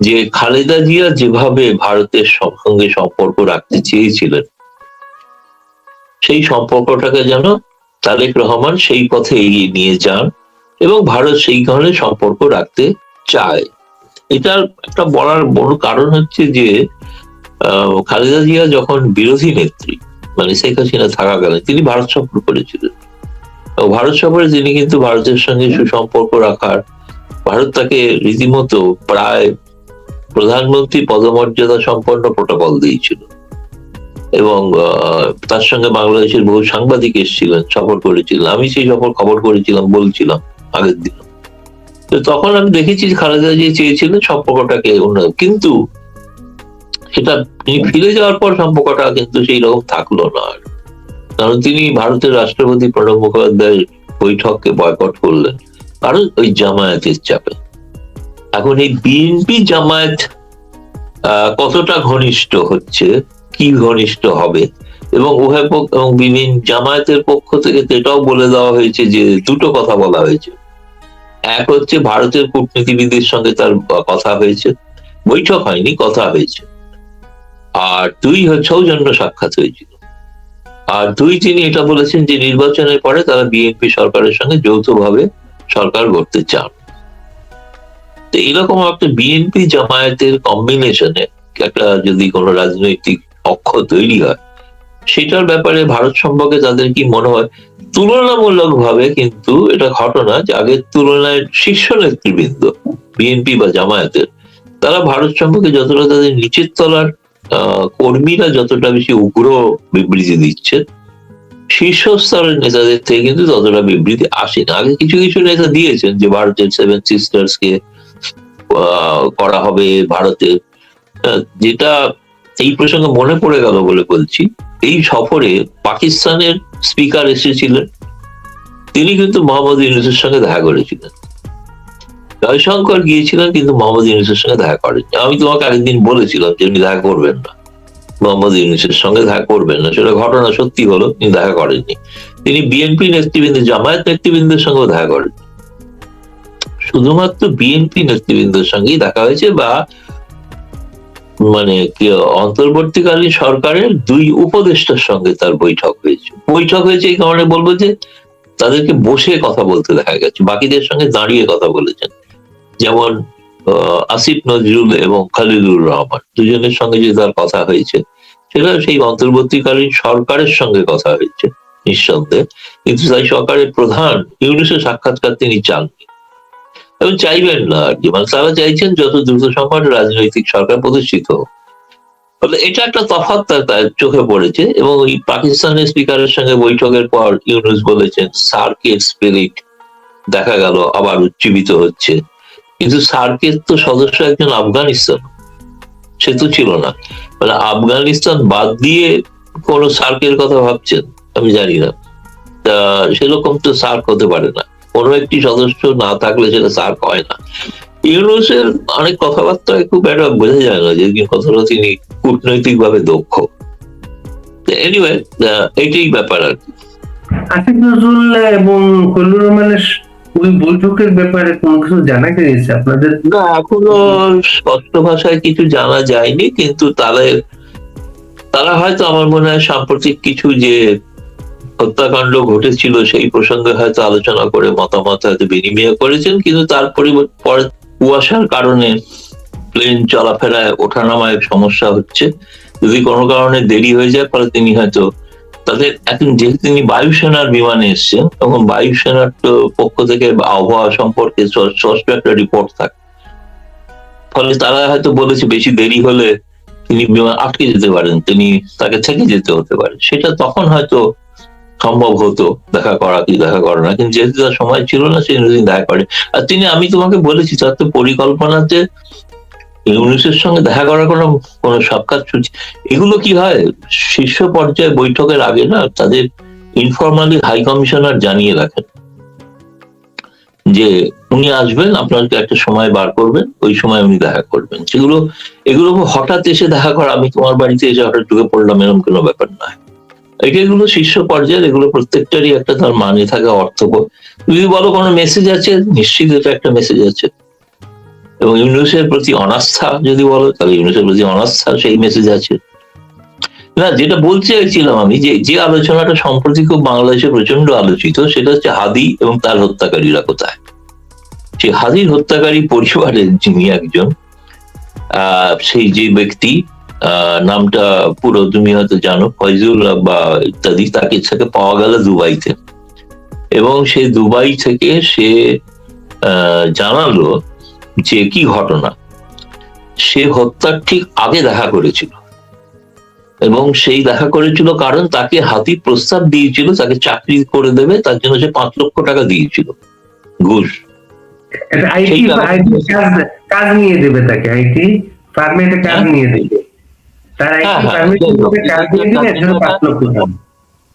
যে খালেদা জিয়া যেভাবে ভারতের সঙ্গে সম্পর্ক রাখতে চেয়েছিলেন, সেই সম্পর্কটাকে যেন তারেক রহমান সেই পথে এগিয়ে নিয়ে যান, এবং ভারত সেই ধরনের সম্পর্ক রাখতে চায়। এটার একটা বলার বড় কারণ হচ্ছে যে খালেদা জিয়া যখন বিরোধী নেত্রী, মানে শেখ হাসিনা থাকাকালীন তিনি ভারত সফর করেছিলেন, ভারত সফরে তিনি কিন্তু ভারতের সঙ্গে সুসম্পর্ক রাখার, ভারত তাকে রীতিমতো প্রায় প্রধানমন্ত্রী পদমর্যাদা সম্পন্ন প্রোটোকল দিয়েছিল, এবং তার সঙ্গে বাংলাদেশের বহু সাংবাদিক এসেছিলেন, সফর করেছিলেন। আমি সেই সফর খবর করেছিলাম, বলছিলাম আগের দিন। তো তখন আমি দেখেছি খালেদা জিয়া চেয়েছিলেন সম্পর্কটাকে উন্নত, কিন্তু সেটা তিনি ফিরে যাওয়ার পর সম্পর্কটা কিন্তু সেই রকম থাকলো না আর, কারণ তিনি ভারতের রাষ্ট্রপতি প্রণব মুখোপাধ্যায়ের বৈঠককে বয়কট করলেন, কারণ ওই জামায়াতের চাপে। এখন এই বিএনপি জামায়াত কতটা ঘনিষ্ঠ হচ্ছে, কি ঘনিষ্ঠ হবে, এবং উভয় পক্ষ এবং বিভিন্ন জামায়াতের পক্ষ থেকে এটাও বলে দেওয়া হয়েছে যে দুটো কথা বলা হয়েছে। এক হচ্ছে ভারতের কূটনীতিবিদের সঙ্গে তার কথা হয়েছে, বৈঠক হয়নি, কথা হয়েছে। আর 2 হচ্ছে সৌজন্য সাক্ষাৎ হয়েছিল। আর 2 তিনি এটা বলেছেন যে নির্বাচনের পরে তারা বিএনপি সরকারের সঙ্গে যৌথভাবে সরকার গড়তে চান। তো এরকম একটা বিএনপি জামায়াতের কম্বিনেশনে একটা যদি কোনো রাজনৈতিক অক্ষ তৈরি হয়, সেটার ব্যাপারে ভারত সম্পর্কে তাদের কি মনে হয়? তুলনামূলক ভাবে কিন্তু এটা ঘটনা যে আগের তুলনায় শীর্ষ নেতৃবৃন্দ বিএনপি বা জামায়াতের, তারা ভারত সম্পর্কে যতটা তাদের নিচের তলার কর্মীরা যতটা বেশি উগ্র বিবৃতি দিচ্ছে, শীর্ষস্তরের নেতাদের থেকে কিন্তু ততটা বিবৃতি আসেনি। আগে কিছু কিছু নেতা দিয়েছেন যে ভারতের 7 সিস্টার্স কে করা হবে ভারতে, যেটা এই প্রসঙ্গে মনে পড়ে গেল বলে বলছি। এই সফরে পাকিস্তানের স্পিকার এসেছিলেন, তিনি কিন্তু মোহাম্মদ ইউনূসের সঙ্গে দেখা করেছিলেন। জয়শঙ্কর গিয়েছিলেন কিন্তু মোহাম্মদ ইউনূসের সঙ্গে দেখা করেননি। আমি তোমাকে আগের দিন বলেছিলাম যে উনি দেখা করবেন না, মোহাম্মদ ইউনূসের সঙ্গে দেখা করবেন না, সেটা ঘটনা সত্যি হলো, তিনি দেখা করেননি। তিনি বিএনপি নেতৃবৃন্দ, জামায়াত নেতৃবৃন্দের সঙ্গেও দেখা করেন, শুধুমাত্র বিএনপি নেতৃবৃন্দের সঙ্গেই দেখা হয়েছে, বা মানে অন্তর্বর্তীকালীন সরকারের 2 উপদেষ্টার সঙ্গে তার বৈঠক হয়েছে। এই কারণে বলবো যে তাদেরকে বসে কথা বলতে দেখা গেছে, বাকিদের সঙ্গে দাঁড়িয়ে কথা বলেছেন। যেমন আসিফ নজরুল এবং খালিদুর রহমান দুজনের সঙ্গে যে তার কথা হয়েছে, সেটা সেই অন্তর্বর্তীকালীন সরকারের সঙ্গে কথা হয়েছে নিঃসন্দেহে, কিন্তু তাই সরকারের প্রধান ইউনূসের সাক্ষাৎকার তিনি চাননি এবং চাইবেন না আর কি। মানে তারা চাইছেন যত দ্রুত সম্ভব রাজনৈতিক সরকার প্রতিষ্ঠিত হোক। ফলে এটা একটা তফাৎ তার চোখে পড়েছে। এবং ওই পাকিস্তানের স্পিকারের সঙ্গে বৈঠকের পর ইউনূস বলেছেন সার্কের স্পিরিট দেখা গেল আবার উজ্জীবিত হচ্ছে, কিন্তু সার্কের তো সদস্য একজন আফগানিস্তান, সে তো ছিল না। মানে আফগানিস্তান বাদ দিয়ে কোন সার্কের কথা ভাবছেন আমি জানি না। তা সেরকম তো সার্ক হতে পারে না, কোনো একটি সদস্য না থাকলে সেটা সার্ক হয় না। ইউনূসের অনেক কথাবার্তায় খুব একটা বোঝা যায় না যে কতটা তিনি কূটনৈতিক ভাবে দক্ষ। এনিওয়ে, এটাই ব্যাপার আর কি। আসিফ নজরুল এবং খলিলুর রহমানের ওই বৈঠকের ব্যাপারে কোনো কিছু জানা গিয়েছে আপনাদের? না, এখনো স্পষ্ট ভাষায় কিছু জানা যায়নি, কিন্তু তারা হয়তো আমার মনে হয় সাম্প্রতিক কিছু যে হত্যাকাণ্ড ঘটেছিল সেই প্রসঙ্গে হয়তো আলোচনা করে মতামত হয়তো বিনিময় করেছেন, কিন্তু তার পরে কুয়াশার কারণে প্লেন চলাফেরায় ওঠানামায় সমস্যা হচ্ছে। যদি কোনো কারণে দেরি হয়ে যায় ফলে তিনি হয়তো তাদের এখন, যেহেতু তিনি বায়ুসেনার বিমানে এসছেন এবং বায়ুসেনার পক্ষ থেকে আবহাওয়া সম্পর্কে স্পষ্ট একটা রিপোর্ট থাকে, ফলে তারা হয়তো বলেছে বেশি দেরি হলে তিনি বিমান আটকে যেতে পারেন, তাকে থেকে যেতে হতে পারে। সেটা তখন হয়তো সম্ভব হতো দেখা করা কি দেখা করা না, কিন্তু যেহেতু তার সময় ছিল না সেই তিনি দেখা করে। আর আমি তোমাকে বলেছি তার তো পরিকল্পনাতে ইউনূসের সঙ্গে দেখা করার কোনো সাক্ষাৎ সূচি, এগুলো কি হয় শীর্ষ পর্যায়ে বৈঠকের আগে না তাদের ইনফরমালি হাই কমিশনার জানিয়ে রাখেন যে উনি আসবেন, আপনাকে একটা সময় বার করবেন, ওই সময় উনি দেখা করবেন। এগুলো হঠাৎ এসে দেখা করা, আমি তোমার বাড়িতে এসে হঠাৎ ঢুকে পড়লাম এরকম কোনো ব্যাপার নয়। এগুলো শীর্ষ পর্যায়ের, এগুলো প্রত্যেকটারই একটা তার মানে থাকে, অর্থ। যদি বলো কোনো মেসেজ আছে, নিশ্চিত এটা একটা মেসেজ আছে। এবং ইউনূসের প্রতি অনাস্থা যদি বলো, তাহলে ইউনূসের প্রতি অনাস্থা সেই মেসেজ আছে। না, যেটা বলতে চাইছিলাম আমি, যে আলোচনাটা সম্প্রতি খুব বাংলাদেশে প্রচন্ড আলোচিত, সেটা হচ্ছে হাদি এবং তার হত্যাকারীরা কোথায়। সেই হাদির হত্যাকারী পরিবারের যিনি একজন, সেই যে ব্যক্তি, নামটা পুরো তুমি হয়তো জানো, ফয়জুল বা ইত্যাদি, তাকে পাওয়া গেল দুবাইতে। এবং সে দুবাই থেকে সে জানালো যে কি ঘটনা, সে হত্যার ঠিক আগে দেখা করেছিল, এবং সেই দেখা করেছিল কারণ তাকে হাতি প্রস্তাব দিয়েছিল তাকে চাকরি করে দেবে, তার জন্য সে 5 লক্ষ টাকা দিয়েছিল ঘুষ। কাজ নিয়ে দেবে তাকে, আইটি ফার্মেটে কাজ নিয়ে দেবে, তার আইটি ফার্মেটে কাজ নিয়ে দেবে, এর জন্য 5 লক্ষ টাকা।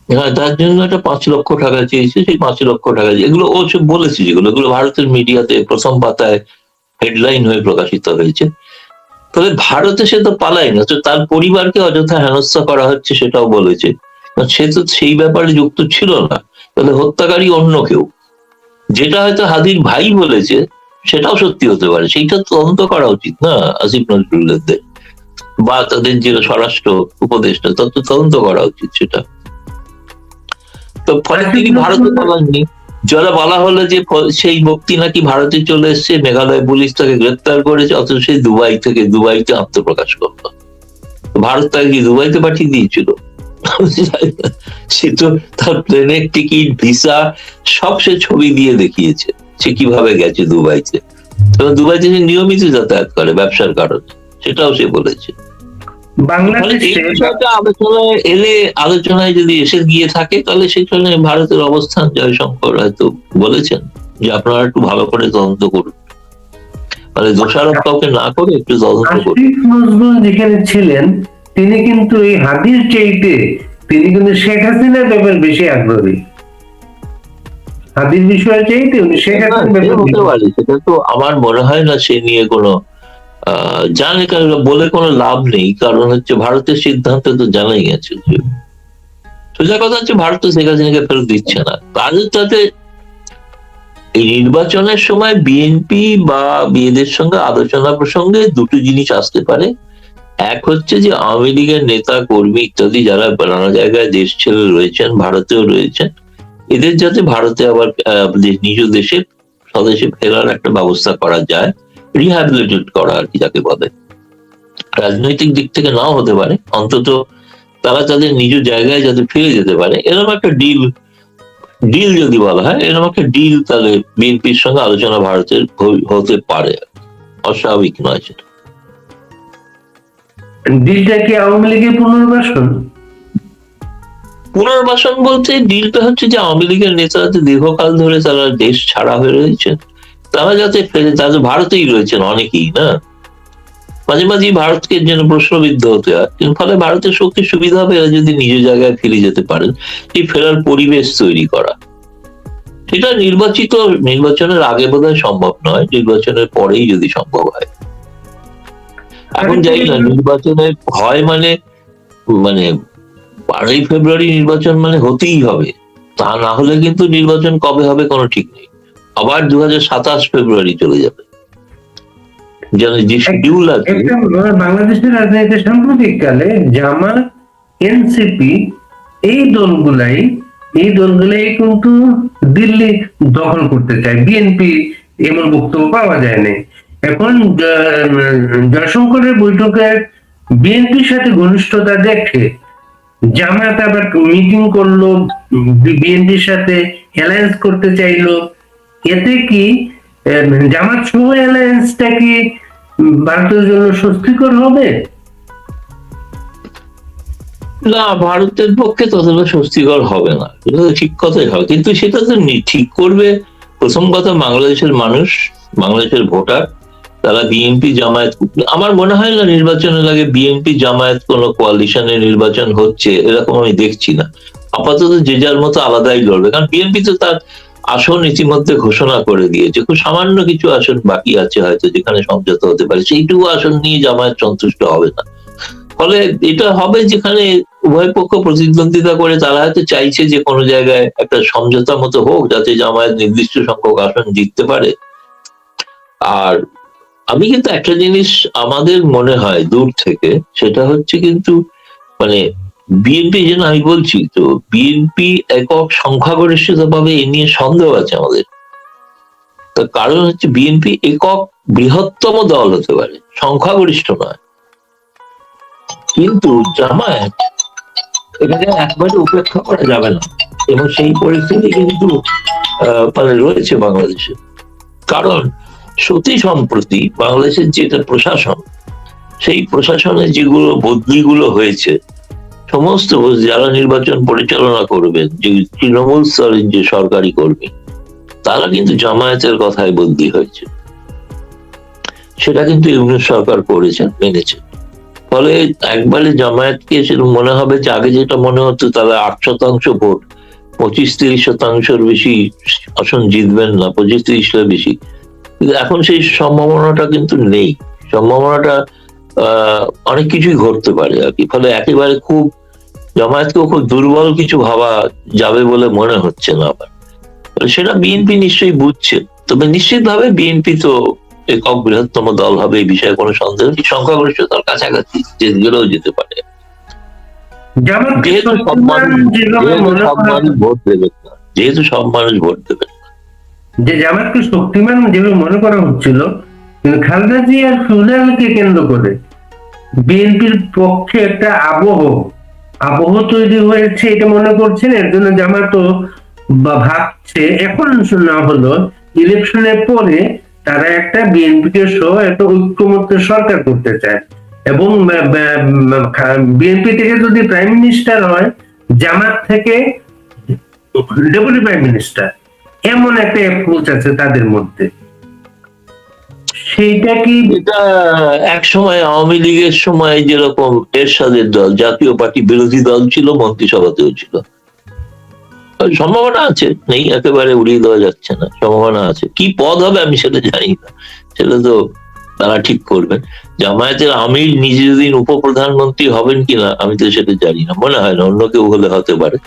হ্যাঁ, তার জন্য একটা 5 লক্ষ টাকা চেয়েছে। সেই 5 লক্ষ টাকা এগুলো ও সব বলেছে, এগুলো ভারতের মিডিয়াতে প্রথম পাতায় হেডলাইন হয়ে প্রকাশিত হয়েছে। তবে ভারতে সে তো পালাই না, তো তার পরিবারকে অযথা হেনস্থা করা হচ্ছে সেটাও বলেছে। সে তো সেই ব্যাপারে যুক্ত ছিল না, তাহলে হত্যাকারী অন্য কেউ। যেটা হয়তো হাদির ভাই বলেছে সেটাও সত্যি হতে পারে, সেইটা তদন্ত করা উচিত না আসিফ নজরুলদের বা তাদের যে স্বরাষ্ট্র উপদেষ্টা, তার তো তদন্ত করা উচিত সেটা। তো ফলে তিনি ভারতে পালাননি। যারা বলা হলো যে সেই ব্যক্তি নাকি ভারতে চলে এসছে, মেঘালয় পুলিশ তাকে গ্রেপ্তার করেছে, অথচ সেই দুবাইতে আত্মপ্রকাশ করলো। ভারত তাকে কি দুবাইতে পাঠিয়ে দিয়েছিল? সে তো তার প্লেনের টিকিট, ভিসা সব সে ছবি দিয়ে দেখিয়েছে সে কিভাবে গেছে দুবাইতে। দুবাইতে সে নিয়মিত যাতায়াত করে ব্যবসার কারণে, সেটাও সে বলেছে। ফলে বাংলাদেশে এই বিষয়টা আলোচনায় এলে, আলোচনায় যদি এসে গিয়ে থাকে, তাহলে সেখানে ভারতের অবস্থান জয়শঙ্কর হয়তো বলেছেন যে আপনারা একটু ভালো করে তদন্ত করুন, মানে দোষারোপ কাউকে না করে একটু তদন্ত করুন। আসিফ নজরুল যেখানে ছিলেন, তিনি কিন্তু এই হাদির চাইতে তিনি কিন্তু শেখ হাসিনার ব্যাপারে বেশি আগ্রহী। হাদির বিষয়ে চাইতে উনি শেখ না, হাসিনার সে ব্যাপারে হতে বেশি। পারে, সেটা তো আমার মনে হয় না সে নিয়ে কোনো জানে কারণ বলে কোনো লাভ নেই, কারণ হচ্ছে ভারতের সিদ্ধান্ত তো জানাই গেছে যে সোজা কথা হচ্ছে ভারত তো শেখ হাসিনাকে ফেরত দিচ্ছে না। তাদের তাতে এই নির্বাচনের সময় বিএনপি বা বিএদের সঙ্গে আলোচনা প্রসঙ্গে দুটো জিনিস আসতে পারে। এক হচ্ছে যে আওয়ামী লীগের নেতা কর্মী ইত্যাদি যারা নানা জায়গায় দেশ ছেড়ে রয়েছেন, ভারতেও রয়েছেন, এদের যাতে ভারতে আবার নিজ দেশে স্বদেশে ফেরার একটা ব্যবস্থা করা যায়, রিহ্যাবিলিটেট করা আর কি যাকে বলে। রাজনৈতিক দিক থেকে নাও হতে পারে, অন্তত তারা তাদের নিজ জায়গায় যাতে ফিরে যেতে পারে, এরকম একটা ডিল ডিল যদি বলা হয়, এরকম একটা ডিল তাহলে বিএনপির সঙ্গে আলোচনা ভারতের হতে পারে, অস্বাভাবিক নয় সেটা। ডিলটা কি আওয়ামী লীগের পুনর্বাসন? পুনর্বাসন বলতে ডিলটা হচ্ছে যে আওয়ামী লীগের নেতারা দীর্ঘকাল ধরে তারা দেশ ছাড়া হয়ে রয়েছেন, তারা যাতে ফেরে, তারা ভারতেই রয়েছেন অনেকেই, না মাঝে মাঝে ভারতকে যেন প্রশ্নবিদ্ধ হতে হয়, ফলে ভারতের শক্তি সুবিধা হবে এরা যদি নিজ জায়গায় ফিরে যেতে পারেন, এই ফেরার পরিবেশ তৈরি করা। এটা নির্বাচনের আগে বোধহয় সম্ভব নয়, নির্বাচনের পরেই যদি সম্ভব হয়। এখন যাই না, নির্বাচনে হয় মানে মানে 12ই ফেব্রুয়ারি নির্বাচন মানে হতেই হবে, তা না হলে কিন্তু নির্বাচন কবে হবে কোনো ঠিক নেই, আবার 2027 ফেব্রুয়ারি চলে যাবে, যেন যে শিডিউল আছে। বাংলাদেশের রাজনীতিতে সাম্প্রতিককালে জামাত, এনসিপি এই দলগুলাই কিন্তু দিল্লি দখল করতে চায়। বিএনপি এমন বক্তব্য পাওয়া যায় না। এখন জয়শঙ্করের বৈঠকে বিএনপির সাথে ঘনিষ্ঠতা দেখে জামায়াত আবার মিটিং করলো, বিএনপির সাথে অ্যালায়েন্স করতে চাইলো। এতে কি জামাত সহ অ্যালায়েন্সটা কি ভারতের জন্য স্বস্তিকর হবে? না, ভারতের পক্ষে ততটা স্বস্তিকর হবে না, এটা তো ঠিক কথাই হবে, কিন্তু সেটা তো ঠিক করবে প্রথম কথা বাংলাদেশের মানুষ, বাংলাদেশের ভোটার, তারা বিএনপি জামায়াত। আমার মনে হয় না নির্বাচনের আগে বিএনপি জামায়াত কোনো কোয়ালিশনের নির্বাচন হচ্ছে এরকম আমি দেখছি না। আপাতত যে যার মতো আলাদাই লড়বে, কারণ বিএনপি তো তার আসন ইতিমধ্যে ঘোষণা করে দিয়েছে, খুব সামান্য কিছু আসন বাকি আছে হয়তো যেখানে সমঝোতা হতে পারে, সেইটুকু আসন নিয়ে জামায়াত সন্তুষ্ট হবে না। ফলে এটা হবে যেখানে উভয় পক্ষ প্রতিদ্বন্দ্বিতা করে, তারা হয়তো চাইছে যে কোনো জায়গায় একটা সমঝোতা মতো হোক যাতে জামায়াত নির্দিষ্ট সংখ্যক আসন জিততে পারে। আর আমি কিন্তু একটা জিনিস আমাদের মনে হয় দূর থেকে, সেটা হচ্ছে কিন্তু মানে বিএনপি যেন আমি বলছি তো বিএনপি একক সংখ্যাগরিষ্ঠতা পাবে এ নিয়ে সন্দেহ আছে আমাদের। তার কারণ হচ্ছে বিএনপি একক বৃহত্তম দল হতে পারে, সংখ্যাগরিষ্ঠ নয়, কিন্তু জামায়াত এটাকে একবারে উপেক্ষা করা যাবে না, এবং সেই পরিস্থিতি কিন্তু মানে রয়েছে বাংলাদেশে। কারণ সত্যি সম্প্রতি বাংলাদেশের যেটা প্রশাসন, সেই প্রশাসনে যেগুলো বদলিগুলো হয়েছে, সমস্ত যারা নির্বাচন পরিচালনা করবেন, যে তৃণমূল স্তরের যে সরকারি কর্মী, তারা কিন্তু জামায়াতের কথায় বদলি হয়েছে, সেটা কিন্তু ইউনূস সরকার করেছেন, মেনেছে। ফলে একবারে জামায়াতকে সেটা মনে হবে যে আগে যেটা মনে হতো তারা 8% ভোট, 25-30% বেশি আসন জিতবেন না, 25-30 বেশি, কিন্তু এখন সেই সম্ভাবনাটা কিন্তু নেই। সম্ভাবনাটা অনেক কিছুই ঘটতে পারে আর কি। ফলে একেবারে খুব জামায়াতকেও খুব দুর্বল কিছু ভাবা যাবে বলে মনে হচ্ছে না আবার। সেটা বিএনপি নিশ্চয়ই বুঝছে, তবে নিশ্চিতভাবে বিএনপি তো একক বৃহত্তম দল হবে, এই বিষয়ে কোনো সন্দেহ নেই। সংখ্যাগরিষ্ঠতার কাছাকাছি যেগুলোও যেতে পারে, যেহেতু সব মানুষ ভোট দেবে না, যেহেতু সব মানুষ ভোট দেবে। যে জামাতকে শক্তিমান যেভাবে মনে করা হচ্ছিল, কিন্তু খালেদা জিয়ার ফিউনালকে কেন্দ্র করে বিএনপির পক্ষে একটা আবহ তৈরি হয়েছে, এটা মনে করছেন। এর জন্য জামাতও ভাবছে এখন না হলো ইলেকশনের পরে তারা একটা বিএনপিকে সহ একটা ঐক্যমত্য সরকার করতে চায়। এবং বিএনপি থেকে যদি প্রাইম মিনিস্টার হয়, জামাত থেকে ডেপুটি প্রাইম মিনিস্টার, এমন একটা অ্যাপ্রোচ আছে তাদের মধ্যে। সেইটা কি এটা এক সময় আওয়ামী লীগের সময় যেরকম এরশাদের দল জাতীয় পার্টি বিরোধী দল ছিল, মন্ত্রিসভাতেও ছিল। সম্ভাবনা আছে, নেই একেবারে উড়িয়ে দেওয়া যাচ্ছে না, সম্ভাবনা আছে। কি পদ হবে আমি সেটা জানি না, সেটা তো তারা ঠিক করবেন। জামায়াতের আমির নিজে যদি উপপ্রধানমন্ত্রী হবেন কিনা আমি তো সেটা জানি না, মনে হয় না, অন্য কেউ হলে হতে পারে।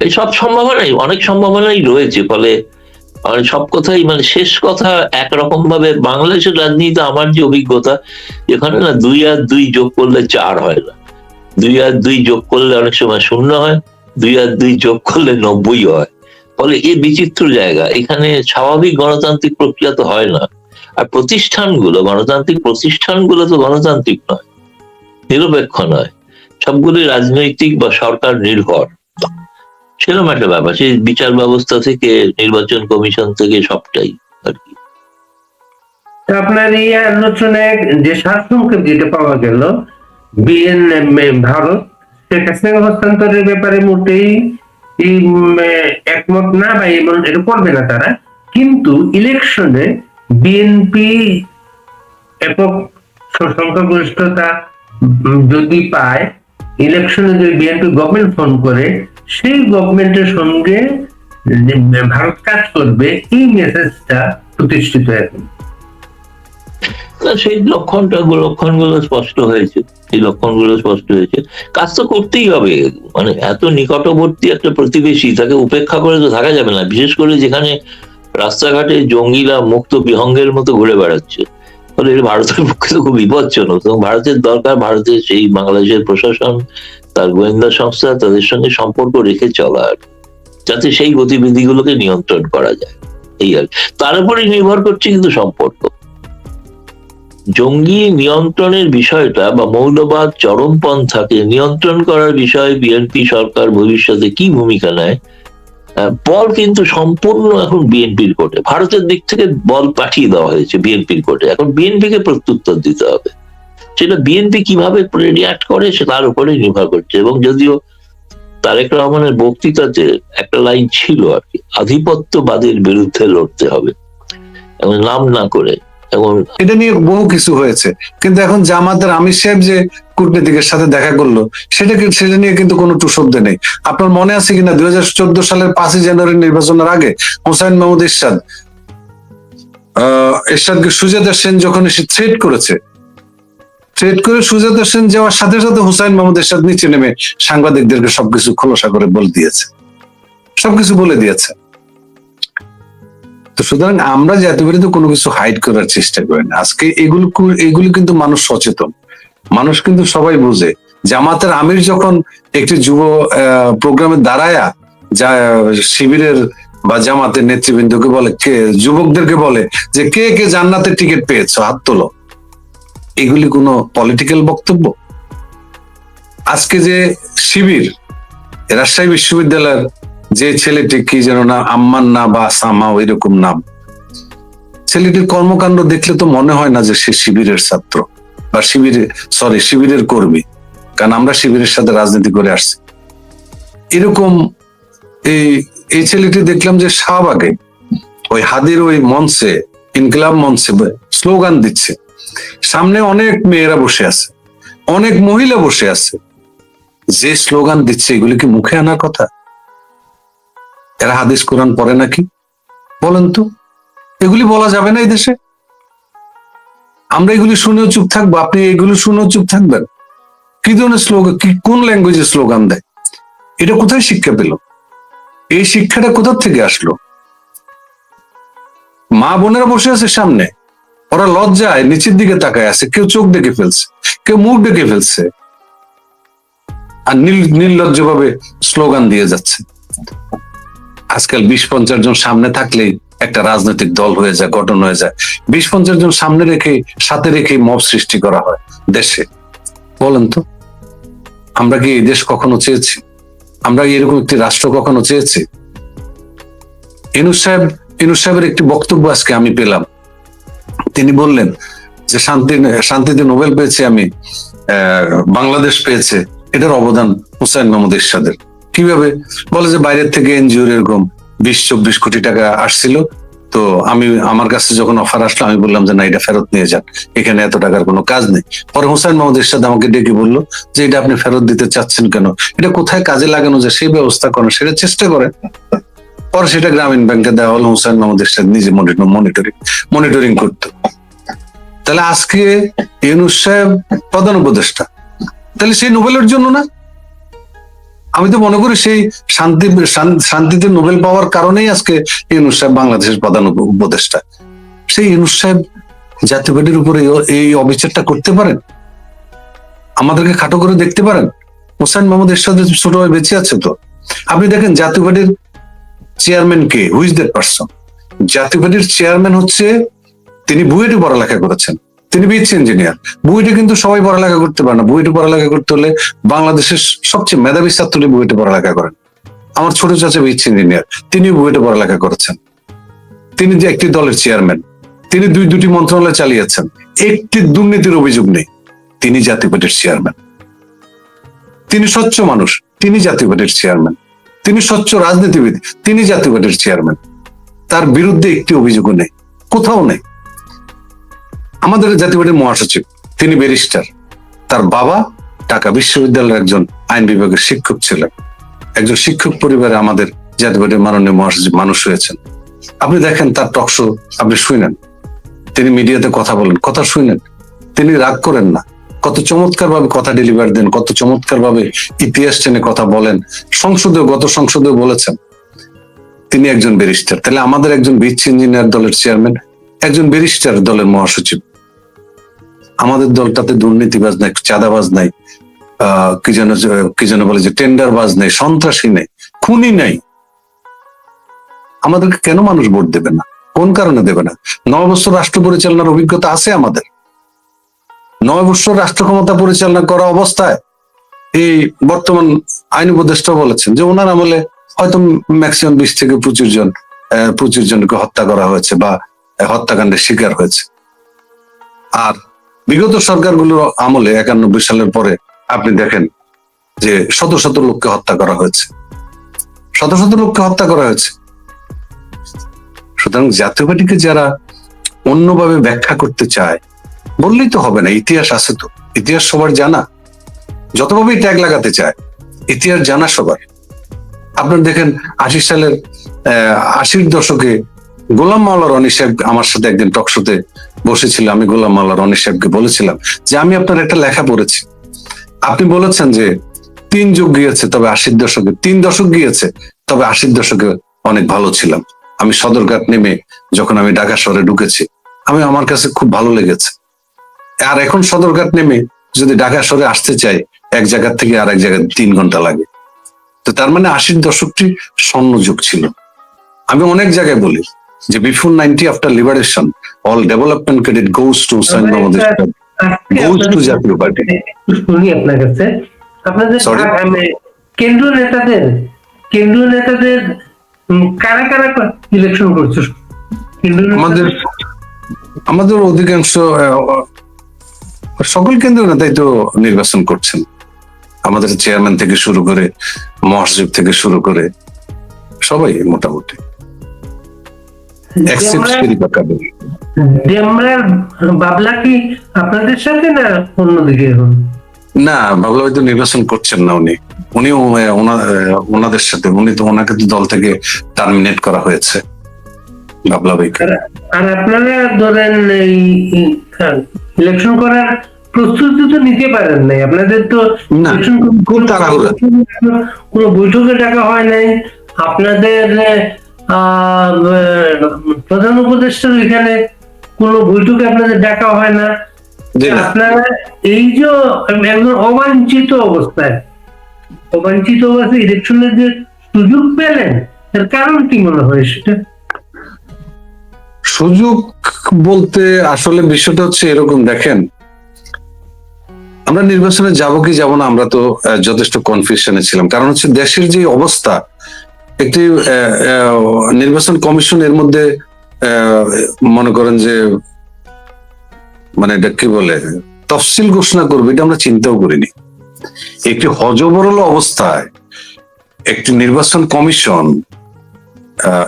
এই সব সম্ভাবনাই, অনেক সম্ভাবনাই রয়েছে। ফলে সব কথাই মানে শেষ কথা একরকম ভাবে বাংলাদেশের রাজনীতিতে আমার যে অভিজ্ঞতা, এখানে না 2 আর 2 যোগ করলে 4 হয় না, 2 আর 2 যোগ করলে অনেক সময় 0 হয়, 2 আর 2 যোগ করলে 90 হয়। ফলে এই বিচিত্র জায়গা, এখানে স্বাভাবিক গণতান্ত্রিক প্রক্রিয়া তো হয় না। আর প্রতিষ্ঠানগুলো, গণতান্ত্রিক প্রতিষ্ঠানগুলো তো গণতান্ত্রিক নয়, নিরপেক্ষ নয়, সবগুলি রাজনৈতিক বা সরকার নির্ভর। সেরকম একটা ব্যাপার, সেই বিচার ব্যবস্থা থেকে নির্বাচন কমিশন থেকে সবটাই আর কি। আপনার এই আলোচনায় যে সারসংক্ষেপ যেটা পাওয়া গেল, ভারত শেখ হাসিনা হস্তান্তরের ব্যাপারে মোটেই একমত না, বা এটা করবে না তারা। কিন্তু ইলেকশনে বিএনপি একক সংখ্যাগরিষ্ঠতা যদি পায়, ইলেকশনে যদি বিএনপি গভর্নমেন্ট ফর্ম করে, সেই গভর্নমেন্টের সঙ্গে ভারত কাজ করবে, এই মেসেজটা প্রতিষ্ঠিত এখন। সেই লক্ষণগুলো স্পষ্ট হয়েছে, এই লক্ষণগুলো স্পষ্ট হয়েছে। কাজ তো করতেই হবে, মানে এত নিকটবর্তী একটা প্রতিবেশী, তাকে উপেক্ষা করে তো থাকা যাবে না, বিশেষ করে যেখানে রাস্তাঘাটে জঙ্গিরা মুক্ত বিহঙ্গের মতো ঘুরে বেড়াচ্ছে। ফলে ভারতের পক্ষে তো খুব বিপজ্জনক। এবং ভারতের দরকার, ভারতের সেই বাংলাদেশের প্রশাসন, তার গোয়েন্দা সংস্থা, তাদের সঙ্গে সম্পর্ক রেখে চলার, যাতে সেই গতিবিধিগুলোকে নিয়ন্ত্রণ করা যায়। এই আর তার উপরে নির্ভর করছে কিন্তু সম্পর্ক। জঙ্গি নিয়ন্ত্রণের বিষয়টা বা মৌলবাদ চরমপন্থাকে নিয়ন্ত্রণ করার বিষয়ে বিএনপি সরকার ভবিষ্যতে কি ভূমিকা নেয়, বল কিন্তু সম্পূর্ণ এখন বিএনপির কোর্টে। ভারতের দিক থেকে বল পাঠিয়ে দেওয়া হয়েছে বিএনপির কোর্টে, এখন বিএনপিকে প্রত্যুত্তর দিতে হবে। সেটা বিএনপি কিভাবে রিয়াক্ট করে সে তার উপরে নির্ভর করছে। এবং যদিও তারেক রহমানের বক্তৃতাতে একটা লাইন ছিল আর কি, আধিপত্যবাদের বিরুদ্ধে লড়তে হবে, এবং নাম না করে। এবং এটা নিয়ে বহু কিছু হয়েছে, কিন্তু এখন জামাতের আমির সাহেব যে কূটনীতিকের সাথে দেখা করলো, সেটা নিয়ে কিন্তু কোনো টু শব্দ নেই। আপনার মনে আছে কিনা 2014 সালের 5ই জানুয়ারি নির্বাচনের আগে হোসাইন মাহমুদ এরশাদকে সুজাতা সেন যখন এসে থ্রেট করে সুজাতা সেন যাওয়ার সাথে সাথে হোসাইন মাহমুদ এরশাদ নিচে নেমে সাংবাদিকদেরকে সবকিছু খোলসা করে বলে দিয়েছে। তো সুতরাং আমরা জাতীয়বাদী তো কোনো কিছু হাইড করার চেষ্টা করি না। আজকে এগুলো কিন্তু মানুষ সচেতন, মানুষ কিন্তু সবাই বুঝে। জামাতের আমির যখন একটি যুব প্রোগ্রামে দাঁড়ায়া শিবিরের বা জামাতের নেতৃবৃন্দকে বলে, যুবকদেরকে বলে যে কে কে জান্নাতের টিকিট পেয়েছো, হাত তোলো, এগুলি কোনো পলিটিক্যাল বক্তব্য? আজকে যে শিবির, রাজশাহী বিশ্ববিদ্যালয়ের যে ছেলেটি, কি যেন নাম, আম্মান না বা সামা, এরকম নাম, ছেলেটির কর্মকাণ্ড দেখলে তো মনে হয় না যে সে শিবিরের ছাত্র বা শিবিরের কর্মী, কারণ আমরা শিবিরের সাথে রাজনীতি করে আসছি। এরকম এই ছেলেটি দেখলাম যে শাহবাগে ওই হাদির ওই মঞ্চে, ইনকিলাব মঞ্চে স্লোগান দিচ্ছে, সামনে অনেক মেয়েরা বসে আছে, অনেক মহিলা বসে আছে, যে স্লোগান দিচ্ছে এগুলি কি মুখে আনার কথা? এরা হাদিস কোরআন পড়ে নাকি বলেন তো? এগুলি বলা যাবে না এই দেশে? আমরা এগুলি শুনেও চুপ থাকবো? আপনি এগুলি শুনেও চুপ থাকবেন? কি ধরনের স্লোগান, কোন ল্যাঙ্গুয়েজে স্লোগান দেয়? এটা কোথায় শিক্ষা পেল? এই শিক্ষাটা কোথা থেকে আসলো? মা বোনেরা বসে আছে সামনে, ওরা লজ্জায় নিচের দিকে তাকায় আছে, কেউ চোখ ডেকে ফেলছে, কেউ মুখ ডেকে ফেলছে, আর নির্লজ্জ ভাবে স্লোগান দিয়ে যাচ্ছে। আজকাল 20-50 জন সামনে থাকলেই একটা রাজনৈতিক দল হয়ে যায়, গঠন হয়ে যায়। 20-50 জন সাথে রেখে মব সৃষ্টি করা হয় দেশে। বলেন তো, আমরা কি এই দেশ কখনো চেয়েছি? আমরা এরকম একটি রাষ্ট্র কখনো চেয়েছি? ইউনূস সাহেবের একটি বক্তব্য আজকে আমি পেলাম। তিনি বললেন যে শান্তিতে নোবেল পেয়েছি আমি, বাংলাদেশ পেয়েছে, এটার অবদান হুসাইন মাহমুদ এরশাদের। কিভাবে? বলে যে বাইরের থেকে এনজিওর এরকম 20-24 কোটি টাকা আসছিল, তো আমার কাছে যখন অফার আসলো আমি বললাম যে না, এটা ফেরত নিয়ে যান, এখানে এত টাকার কোনো কাজ নেই। পরে হুসাইন মাহমুদ এরশাদ আমাকে ডেকে বললো যে এটা আপনি ফেরত দিতে চাচ্ছেন কেন, এটা কোথায় কাজে লাগানো যায় সেই ব্যবস্থা করেন, সেটা চেষ্টা করেন। পরে সেটা গ্রামীণ ব্যাংকে দেওয়া হলো, হুসাইন মাহমুদ এরশাদ নিজে মনিটরিং করতো। তাহলে আজকে ইউনূস সাহেব প্রধান উপদেষ্টা, তাহলে সেই নোবেলের জন্য না? আমি তো মনে করি সেই শান্তিতে নোবেল পাওয়ার কারণেই আজকে ইউনূস সাহেব বাংলাদেশের প্রধান উপদেষ্টা। সেই ইউনূস সাহেব জাতীয় পার্টির উপরে এই অবিচারটা করতে পারেন? আমাদেরকে খাটো করে দেখতে পারেন? হুসাইন মাহমুদ এরশাদের ছোট ভাই বেঁচে আছে তো। আপনি দেখেন জাতীয় পার্টির chairman K, who is that person? জাতীয় পার্টির চেয়ারম্যান হচ্ছে, তিনি বুয়েটে পড়ালেখা করেছেন, তিনি বিএসসি ইঞ্জিনিয়ার। বুয়েটে কিন্তু সবাই পড়ালেখা করতে পারে না, বুয়েটে পড়ালেখা করতে হলে বাংলাদেশের সবচেয়ে মেধাবী ছাত্রী বুয়েটে পড়ালেখা করেন। আমার ছোট চাচা বিএসসি ইঞ্জিনিয়ার, তিনি বুয়েটে পড়ালেখা করেছেন। তিনি যে একটি দলের চেয়ারম্যান, তিনি দুটি মন্ত্রণালয় চালিয়েছেন, একটি দুর্নীতির অভিযোগ নেই, তিনি জাতীয় পার্টির চেয়ারম্যান। তিনি স্বচ্ছ মানুষ, তিনি জাতীয় পার্টির চেয়ারম্যান। তিনি স্বচ্ছ রাজনীতিবিদ, তিনি জাতীয় পার্টির চেয়ারম্যান। তার বিরুদ্ধে একটি অভিযোগও নেই, কোথাও নেই। আমাদের জাতীয় পার্টির মহাসচিব, তিনি ব্যারিস্টার, তার বাবা ঢাকা বিশ্ববিদ্যালয়ের একজন আইন বিভাগের শিক্ষক ছিলেন। একজন শিক্ষক পরিবারে আমাদের জাতীয় পার্টির মাননীয় মহাসচিব মানুষ হয়েছেন। আপনি দেখেন তার টকশো, আপনি শুনেন, তিনি মিডিয়াতে কথা বলেন, কথা শুনেন, তিনি রাগ করেন না, কত চমৎকার ভাবে কথা ডেলিভার দেন, কত চমৎকার ভাবে ইতিহাস টেনে কথা বলেন। গত সংসদেও বলেছেন তিনি একজন ব্যারিস্টার। তাহলে আমাদের একজন বিএসসি ইঞ্জিনিয়ার দলের চেয়ারম্যান, একজন ব্যারিস্টার দলের মহাসচিব। আমাদের দলটাতে দুর্নীতিবাজ নাই, চাঁদাবাজ নাই, কি যেন বলে যে টেন্ডারবাজ নাই, সন্ত্রাসী নেই, খুনি নাই। আমাদেরকে কেন মানুষ ভোট দেবে না? কোন কারণে দেবে না? 9 বছর রাষ্ট্র পরিচালনার অভিজ্ঞতা আছে আমাদের। 9 বছর রাষ্ট্র ক্ষমতা পরিচালনা করা অবস্থায় এই বর্তমান আইন উপদেষ্টা বলেছেন যে ওনার আমলে হয়তো ম্যাক্সিমাম 20 থেকে 25 জনকে হত্যা করা হয়েছে বা হত্যাকাণ্ডের শিকার হয়েছে। আর বিগত সরকারগুলোর আমলে 91 সালের পরে আপনি দেখেন যে শত শত লোককে হত্যা করা হয়েছে, শত শত লোককে হত্যা করা হয়েছে। সুতরাং জাতীয় পার্টিকে যারা অন্যভাবে ব্যাখ্যা করতে চায়, বললেই তো হবে না, ইতিহাস আছে তো, ইতিহাস সবার জানা। যতভাবেই ট্যাগ লাগাতে চায়, ইতিহাস জানা সবার। আপনার দেখেন 80 দশকে গোলাম মাওলা রনি সাহেব আমার সাথে একদিন টকশোতে বসেছিল। আমি গোলাম মাওলা রনি সাহেবকে বলেছিলাম যে আমি আপনার একটা লেখা পড়েছি, আপনি বলেছেন যে 3 যুগ গিয়েছে তবে 80 দশকে, 3 দশক গিয়েছে তবে 80 দশকে অনেক ভালো ছিলাম। আমি সদরঘাট নেমে যখন আমি ঢাকা শহরে ঢুকেছি, আমার কাছে খুব ভালো লেগেছে। আর এখন সদরঘাট নেমে যদি ঢাকা শহরে আসতে চাই, এক জায়গা থেকে আর এক জায়গায় 3 ঘন্টা লাগে। তো তার মানে 80 দশকটি স্বর্ণ যুগ ছিল। আমি অনেক জায়গায় বলি যে before 90 after liberation all development credit goes to Hussain Muhammad Ershad, goes to Jatiya Party. শুনি আপনার কাছে, আপনাদের কেন্দ্রীয় নেতাদের কারা কারা ইলেকশন করছে? আমাদের অধিকাংশ সকল কেন্দ্রীয় নেতাই তো নির্বাচন করছেন। আমাদের চেয়ারম্যান থেকে শুরু করে, মহাসচিব থেকে শুরু করে সবাই মোটামুটি। বাবলা কি আপনাদের সাথে না অন্যদিকে? এখন না, বাবলা হয়তো নির্বাচন করছেন না, উনিও ওনাদের সাথে, ওনাকে তো দল থেকে টার্মিনেট করা হয়েছে বাবলা ভাইকে। আর আপনারা ধরেন এই ইলেকশন করার প্রস্তুতি তো নিতে পারেন নাই, আপনাদের তো খুব তাড়াহুড়া, কোনো বৈঠকে ডাকা হয় নাই। আপনাদের প্রধান উপদেষ্টার এখানে কোনো বৈঠকে আপনাদের ডাকা হয় না। আপনারা এই যে একদম অবাঞ্ছিত অবস্থায় ইলেকশনের যে সুযোগ পেলেন, এর কারণ কি মনে হয়? সেটা সুযোগ বলতে আসলে বিষয়টা হচ্ছে এরকম, দেখেন আমরা নির্বাচনে যাব কি যাব না, আমরা তো যথেষ্ট কনফিউশনে ছিলাম। কারণ হচ্ছে দেশের যে অবস্থা, একটি নির্বাচন কমিশন এর মধ্যে মনে করেন যে মানে এটা কি বলে তফসিল ঘোষণা করবে, এটা আমরা চিন্তাও করিনি। একটি হযবরল অবস্থায় একটি নির্বাচন কমিশন,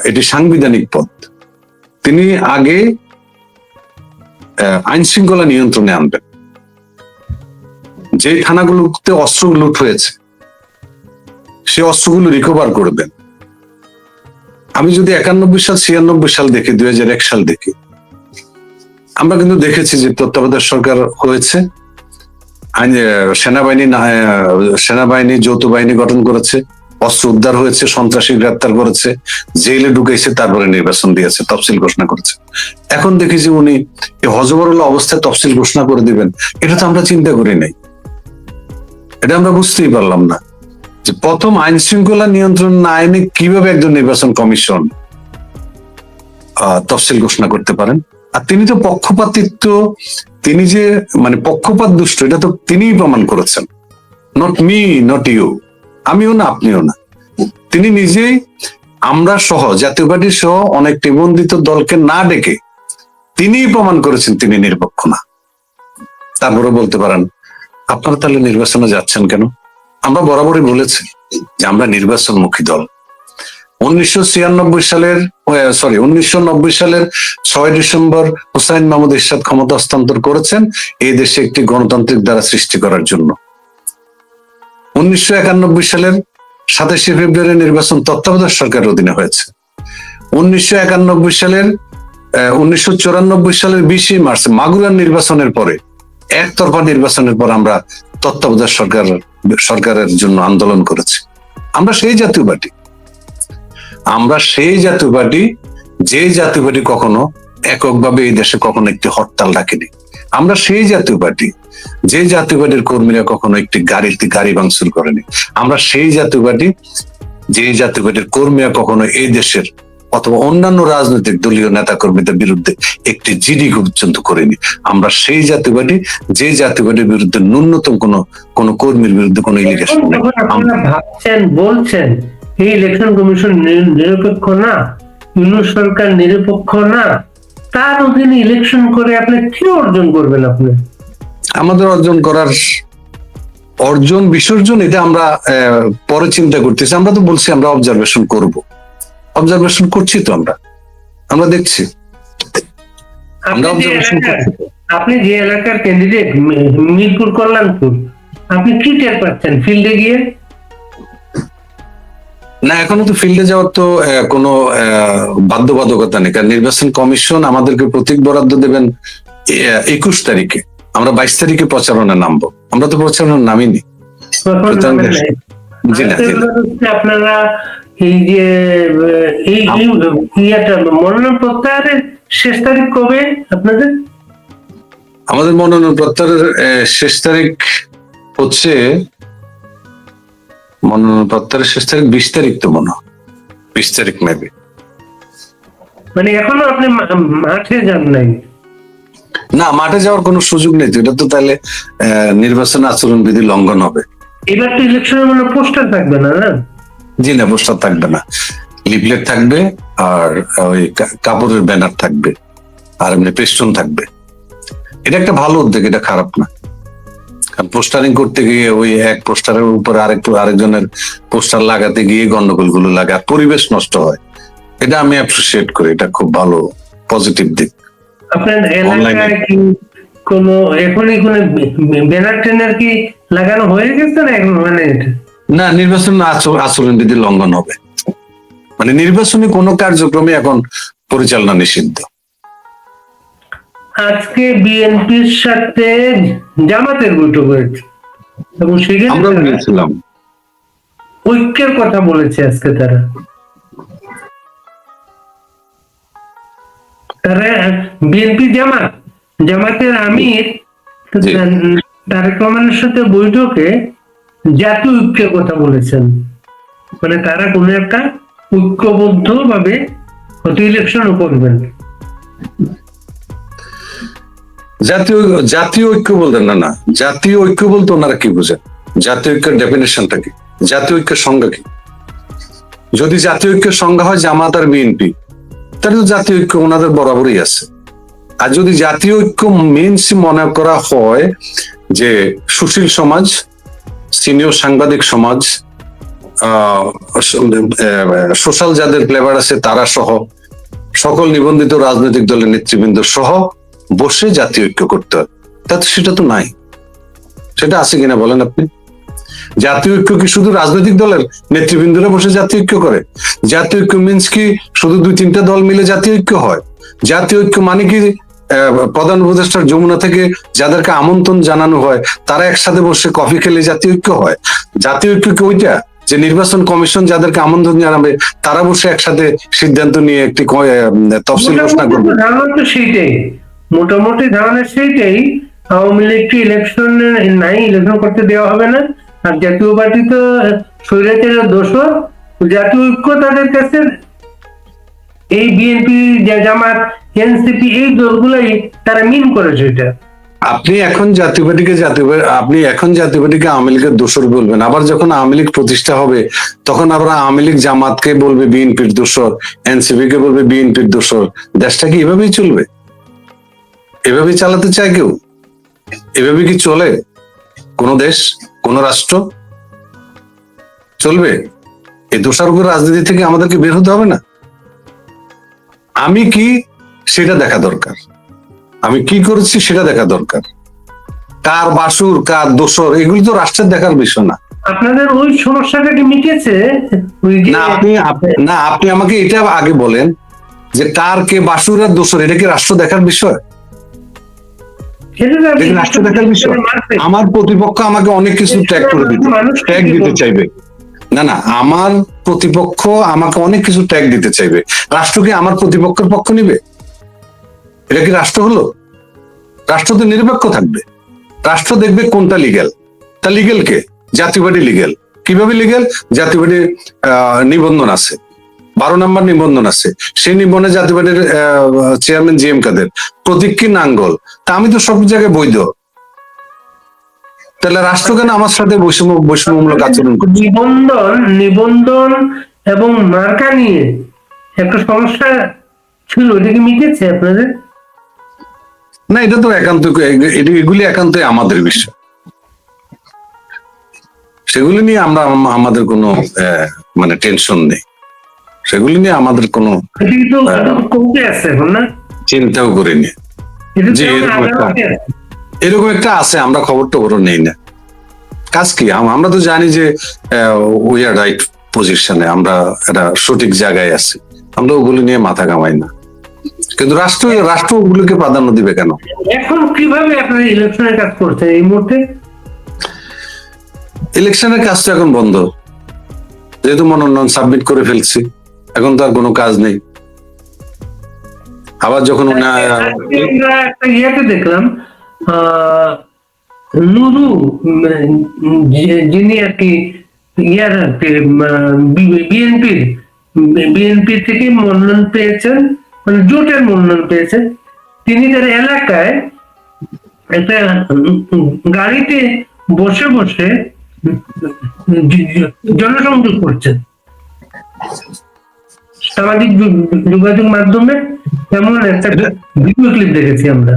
এটি সাংবিধানিক পদ, তিনি আগে আইন শৃঙ্খলা নিয়ন্ত্রণে আনবেন। যে থানাগুলোতে অস্ত্র লুট হয়েছে সে অস্ত্রগুলো রিকভার করবেন। আমি যদি 91 সাল 96 সাল দেখি, 2001 সাল দেখি, আমরা কিন্তু দেখেছি যে তত্ত্বাবধায়ক সরকার হয়েছে, সেনাবাহিনী যৌথ বাহিনী গঠন করেছে, অস্ত্র উদ্ধার হয়েছে, সন্ত্রাসী গ্রেপ্তার করেছে, জেলে ঢুকেছে, তারপরে নির্বাচন দিয়েছে, তফসিল ঘোষণা করেছে। এখন দেখি যে উনি এই হযবরল অবস্থায় তফসিল ঘোষণা করে দিবেন, এটা তো আমরা চিন্তা করি নাই। এটা আমরা বুঝতেই পারলাম না যে প্রথম আইন শৃঙ্খলা নিয়ন্ত্রণ আইনে কিভাবে একজন নির্বাচন কমিশন তফসিল ঘোষণা করতে পারেন। আর তিনি তো পক্ষপাতিত্ব, তিনি যে মানে পক্ষপাত দুষ্ট, এটা তো তিনিই প্রমাণ করেছেন। নট মি, নট ইউ, আমিও না, আপনিও না। তিনি নিজেই, আমরা সহ, জাতীয় পার্টি সহ অনেক নিবন্ধিত দলকে না ডেকে তিনিই প্রমাণ করেছেন তিনি নিরপেক্ষ না। তারপরে বলতে পারেন আপনারা তাহলে নির্বাচনে যাচ্ছেন কেন? আমরা বরাবরই বলেছি যে আমরা নির্বাচনমুখী দল। 1990 সালের 6 ডিসেম্বর হুসাইন মাহমুদ এরশাদ ক্ষমতা হস্তান্তর করেছেন এই দেশে একটি গণতান্ত্রিক ধারা সৃষ্টি করার জন্য। 1991 সালের 27 ফেব্রুয়ারি নির্বাচন তত্ত্বাবধায়ক সরকারের অধীনে হয়েছে। 1994 সালের 20 মার্চ মাগুরার নির্বাচনের পরে, একতরফা নির্বাচনের পর আমরা তত্ত্বাবধায়ক সরকারের জন্য আন্দোলন করেছি। আমরা সেই জাতীয় পার্টি, যে জাতীয় পার্টি কখনো এককভাবে এই দেশে কখনো একটি হরতাল ডাকেনি। আমরা সেই জাতীয় পার্টি, যে জাতীয় পার্টির কর্মীরা কখনো একটি গাড়ি ভাঙচুর করেনি। আমরা সেই জাতীয় পার্টি, যে জাতীয় পার্টির কর্মীরা কখনো এই দেশের অথবা অন্যান্য রাজনৈতিক দলীয় নেতা কর্মীদের বিরুদ্ধে একটি জিডি পর্যন্ত করেনি। আমরা সেই জাতীয় পার্টি, যে জাতীয় পার্টির বিরুদ্ধে ন্যূনতম কোনো কর্মীর বিরুদ্ধে কোনো ইলিগেশন নেই। আপনারা ভাবছেন, বলছেন এই ইলেকশন কমিশন নিরপেক্ষ না, ইউনূস সরকার নিরপেক্ষ না, তার অধীনে ইলেকশন করে আপনি কি অর্জন করবেন? আপনি আমাদের অর্জন বিসর্জন এটা আমরা পরে চিন্তা করতেছি। আমরা তো বলছি আমরা অবজারভেশন করব, অবজারভেশন করছি তো, আমরা দেখছি, আমরা অবজারভেশন করছি। আপনি যে এলাকার ক্যান্ডিডেট, মিরপুর কল্যাণপুর, আপনি কি টের পাচ্ছেন ফিল্ডে গিয়ে? না, এখনো তো ফিল্ডে যাওয়ার তো কোনো বাধ্যবাধকতা নেই, কারণ নির্বাচন কমিশন আমাদেরকে প্রতীক বরাদ্দ দেবেন 21 তারিখে। আমরা 22 তারিখে প্রচারণা নামবো, আমরা তো প্রচারণা নামিনি। আপনারা এই যে মনোনয়ন প্রত্যাহারের শেষ তারিখ কবে আপনাদের? আমাদের মনোনয়ন প্রত্যাহারের শেষ তারিখ হচ্ছে, মনোনয়ন প্রত্যাহারের শেষ তারিখ 20 তারিখ তো মনে হয়, 20 তারিখ মেবি। মানে এখনো আপনি মাঠে যান নাই? না, মাঠে যাওয়ার কোনো সুযোগ নেই তো, এটা তো তাহলে নির্বাচন আচরণ বিধি লঙ্ঘন হবে। এবার তো ইলেকশনের মানে পোস্টার থাকবে না? না জি না, পোস্টার থাকবে না, লিফলেট থাকবে আর ওই কাপড়ের ব্যানার থাকবে আর এমনি পেস্টন থাকবে। এটা একটা ভালো উদ্যোগ, এটা খারাপ না। কারণ পোস্টারিং করতে গিয়ে ওই এক পোস্টারের উপরে আরেকজনের পোস্টার লাগাতে গিয়ে গন্ডগোল গুলো লাগে আর পরিবেশ নষ্ট হয়। এটা আমি অ্যাপ্রিসিয়েট করি, এটা খুব ভালো পজিটিভ দিক। আপনার এলাকায় কি কোনো এখনই কোনো ব্যানার ট্যানার কি লাগানো হয়ে গেছে না এখন? মানে না, নির্বাচন আচরণ বিধি লঙ্ঘন হবে, মানে নির্বাচনী কোনো কার্যক্রমে এখন পরিচালনা নিষিদ্ধ। আজকে বিএনপির সাথে জামাতের বৈঠক হয়েছে এবং আমরা সেখানে গিয়েছিলাম, ঐক্যের কথা বলেছে আজকে তারা বিএনপি জামাতের আমির তারেক রহমানের সাথে বৈঠকে জাতীয় ঐক্যের কথা বলেছেন। মানে তারা কোন একটা ঐক্যবদ্ধ ভাবে হয়তো ইলেকশনও করবেন। জাতীয় ঐক্য বলতেন না, জাতীয় ঐক্য বলতে ওনারা কি বুঝেন? জাতীয় ঐক্যের ডেফিনেশনটা কি? জাতীয় ঐক্যের সংজ্ঞা কি? যদি জাতীয় ঐক্যের সংজ্ঞা হয় জামাত আর বিএনপি, তাহলে তো জাতীয় ঐক্য ওনাদের বরাবরই আছে। আর যদি জাতীয় ঐক্য মিনস মনে করা হয় যে সুশীল সমাজ, সিনিয়র সাংবাদিক সমাজ, সোশ্যাল যাদের ফ্লেভার আছে তারা সহ সকল নিবন্ধিত রাজনৈতিক দলের নেতৃবৃন্দ সহ বসে জাতীয় ঐক্য করতে হয়, সেটা তো নাই। সেটা আছে কিনা বলেন আপনি? জাতীয় ঐক্য কি শুধু রাজনৈতিক দলের নেতৃবৃন্দরা বসে জাতীয় ঐক্য করে? জাতীয় ঐক্য মিনস কি শুধু 2-3টা দল মিলে জাতীয় ঐক্য হয়? জাতীয় ঐক্য মানে কি প্রধান উপদেষ্টার যমুনা থেকে যাদেরকে আমন্ত্রণ জানানো হয় তারা একসাথে বসে কফি খেলে জাতীয় ঐক্য হয়? জাতীয় ঐক্য কি ওইটা যে নির্বাচন কমিশন যাদেরকে আমন্ত্রণ জানাবে তারা বসে একসাথে সিদ্ধান্ত নিয়ে একটি তফসিল ঘোষণা করবে? সেইটাই মোটামুটি ধারণা, সেইটাই। আওয়ামী লীগকে ইলেকশন নাই, ইলেকশন করতে দেওয়া হবে না। আর জাতীয় পার্টি তো স্বৈরাচারের দোষর, জাতীয় ঐক্য তাদের কাছে এই বিএনপি, জামাত, এনসিপি এই দলগুলাই তারা মিন করেছে এটা। আপনি এখন জাতীয় পার্টিকে আওয়ামী লীগের দোষর বলবেন, আবার যখন আওয়ামী লীগ প্রতিষ্ঠা হবে তখন আবার আওয়ামী লীগ জামাতকে বলবে বিএনপির দোষর, এনসিপি কে বলবে বিএনপির দোষর। দেশটা কি এভাবেই চলবে? এভাবেই চালাতে চায় কেউ? এভাবে কি চলে কোন দেশ, কোন রাষ্ট্র? চলবে? এই দোষারোপের রাজনীতি থেকে আমাদেরকে বের হতে হবে না? আমি কি সেটা দেখা দরকার, আমি কি করেছি সেটা দেখা দরকার। কার বাসুর কার দোষর এগুলি তো রাষ্ট্রের দেখার বিষয় না। আপনাদের ওই সমস্যাটা কি মিটেছে? না, আপনি আমাকে এটা আগে বলেন যে কার কে বাসুর আর দোষর, এটা কি রাষ্ট্র দেখার বিষয়? রাষ্ট্র দেখার বিষয়? আমার প্রতিপক্ষ আমাকে অনেক কিছু ট্যাগ দিতে চাইবে। না, আমার প্রতিপক্ষ আমাকে অনেক কিছু ট্যাগ দিতে চাইবে, রাষ্ট্র কি আমার প্রতিপক্ষের পক্ষ নিবে? এটা কি রাষ্ট্র হলো? রাষ্ট্র তো নিরপেক্ষ থাকবে। রাষ্ট্র দেখবে কোনটা লিগ্যাল। তা লিগ্যাল কে? জাতীয় পার্টি লিগ্যাল। কিভাবে লিগ্যাল? জাতীয় পার্টির নিবন্ধন আছে, 12 নম্বর নিবন্ধন আছে। সেই নিবন্ধনে জাতীয় পার্টির চেয়ারম্যান জিএম কাদের, প্রতীক কি নাঙ্গল। তা আমি তো সব জায়গায় বৈধ, তাহলে রাষ্ট্র কেন আমার সাথে বৈষম্যমূলক আচরণ করছে? নিবন্ধন এবং মার্কা নিয়ে একটা সমস্যা ছিল, এটা কি মিটেছে আপনাদের? না, এটা তো এগুলি একান্তই আমাদের বিষয়। সেগুলি নিয়ে আমাদের কোনো টেনশন নেই, সেগুলি নিয়ে আমাদের কোনো চিন্তাও করিনি যে এরকম একটা আছে। আমরা খবর নেই না। কাজ কি? আমরা তো জানি যে উই আর রাইট পজিশনে, আমরা একটা সঠিক জায়গায় আছি, আমরা ওগুলি নিয়ে মাথা ঘামাই না। কিন্তু রাষ্ট্র ওগুলোকে প্রাধান্য দিবে কেন? এখন কিভাবে আপনারা ইলেকশনের কাজ করছেন এই মুহূর্তে? ইলেকশনের কাজ তো এখন বন্ধ, যেহেতু মনোনয়ন সাবমিট করে ফেলছি, এখন তো আর কোনো কাজ নেই। আবার যখন একটা ইয়েতে দেখলাম নুরু, যিনি আর কি বিএনপি থেকে মনোনয়ন পেয়েছেন, মানে জোটের মনোনয়ন পেয়েছেন, তিনি তার এলাকায় একটা গাড়িতে বসে বসে জনসংযোগ করছেন সামাজিক যোগাযোগ মাধ্যমে। এমন একটা ভিডিও ক্লিপ দেখেছি আমরা।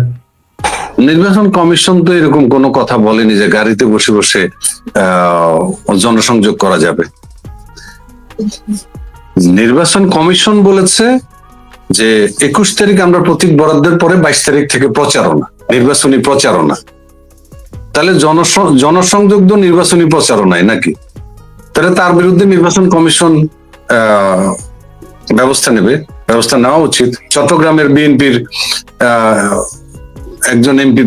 নির্বাচন কমিশন তো এরকম কোনো কথা বলেনি যে গাড়িতে বসে বসে জনসংযোগ করা যাবে। নির্বাচন কমিশন বলেছে যে 21 তারিখ আমরা প্রতীক বরাদ্দের পরে 22 তারিখ থেকে প্রচারণা, নির্বাচনী প্রচারণা। তাহলে জনসংযোগ তো নির্বাচনী প্রচারণায় নাকি? তাহলে তার বিরুদ্ধে নির্বাচন কমিশন ব্যবস্থা নেওয়া উচিত। চট্টগ্রামের বিএনপির একজন এমপি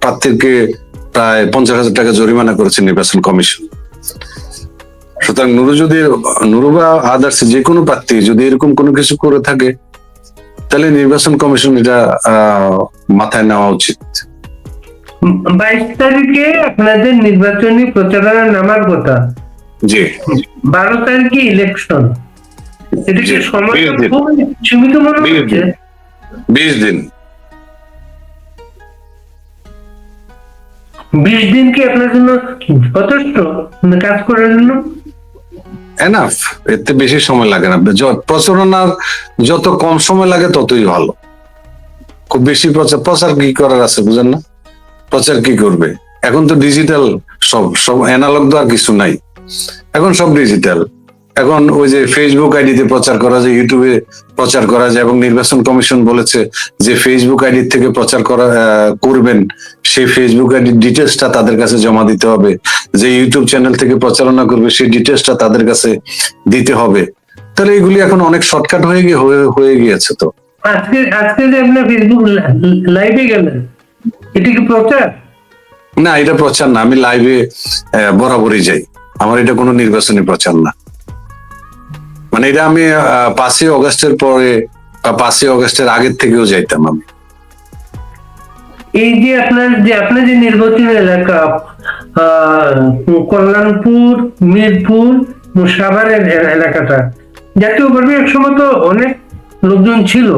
প্রার্থীকে প্রায় 50,000 টাকা জরিমানা করেছে নির্বাচন কমিশন। সুতরাং নুরু বা আদার্স যে কোনো প্রার্থী যদি এরকম কোনো কিছু করে থাকে তাহলে নির্বাচন কমিশন এটা মাথায় নেওয়া উচিত। 22 তারিখে আপনাদের নির্বাচনী প্রচারণা নামার কথা, জি 12 তারিখে ইলেকশন। এটা কি সময় সীমিত মনে হচ্ছে? 20 দিন। 20 দিন কি আপনার জন্য যথেষ্ট কাজ করার জন্য? এনাফ, এতে বেশি সময় লাগে না। প্রচারণার যত কম সময় লাগে ততই ভালো। খুব বেশি প্রচার প্রচার কি করার আছে বুঝেন না? প্রচার কি করবে? এখন তো ডিজিটাল, সব সব অ্যানালগ তো আর কিছু নাই, এখন সব ডিজিটাল। এখন ওই যে ফেসবুক আইডিতে প্রচার করা যায়, ইউটিউবে প্রচার করা যায়, এবং নির্বাচন কমিশন বলেছে যে ফেসবুক আইডি থেকে প্রচার করা করবেন, সেই ফেসবুক আইডির ডিটেলসটা তাদের কাছে জমা দিতে হবে। যে ইউটিউব চ্যানেল থেকে প্রচারণা করবে সেই ডিটেলসটা তাদের কাছে দিতে হবে। তাহলে এগুলি এখন অনেক শর্টকাট হয়ে গিয়েছে। তো আজকে আজকে যে আপনি ফেসবুক লাইভে গেলেন, এটা কি প্রচার? না, এটা প্রচার না, আমি লাইভে বরাবরই যাই, আমার এটা কোনো নির্বাচনী প্রচার না। মানে এটা আমি 5ই অগস্টের পরে বা 5ই অগস্টের আগের থেকেও যাইতাম আমি। এই যে আপনার যে নির্বাচনী এলাকা, কল্যাণপুর, মিরপুর, সাভারের এলাকাটা, জাতীয়ভাবে এক সময় তো অনেক লোকজন ছিল,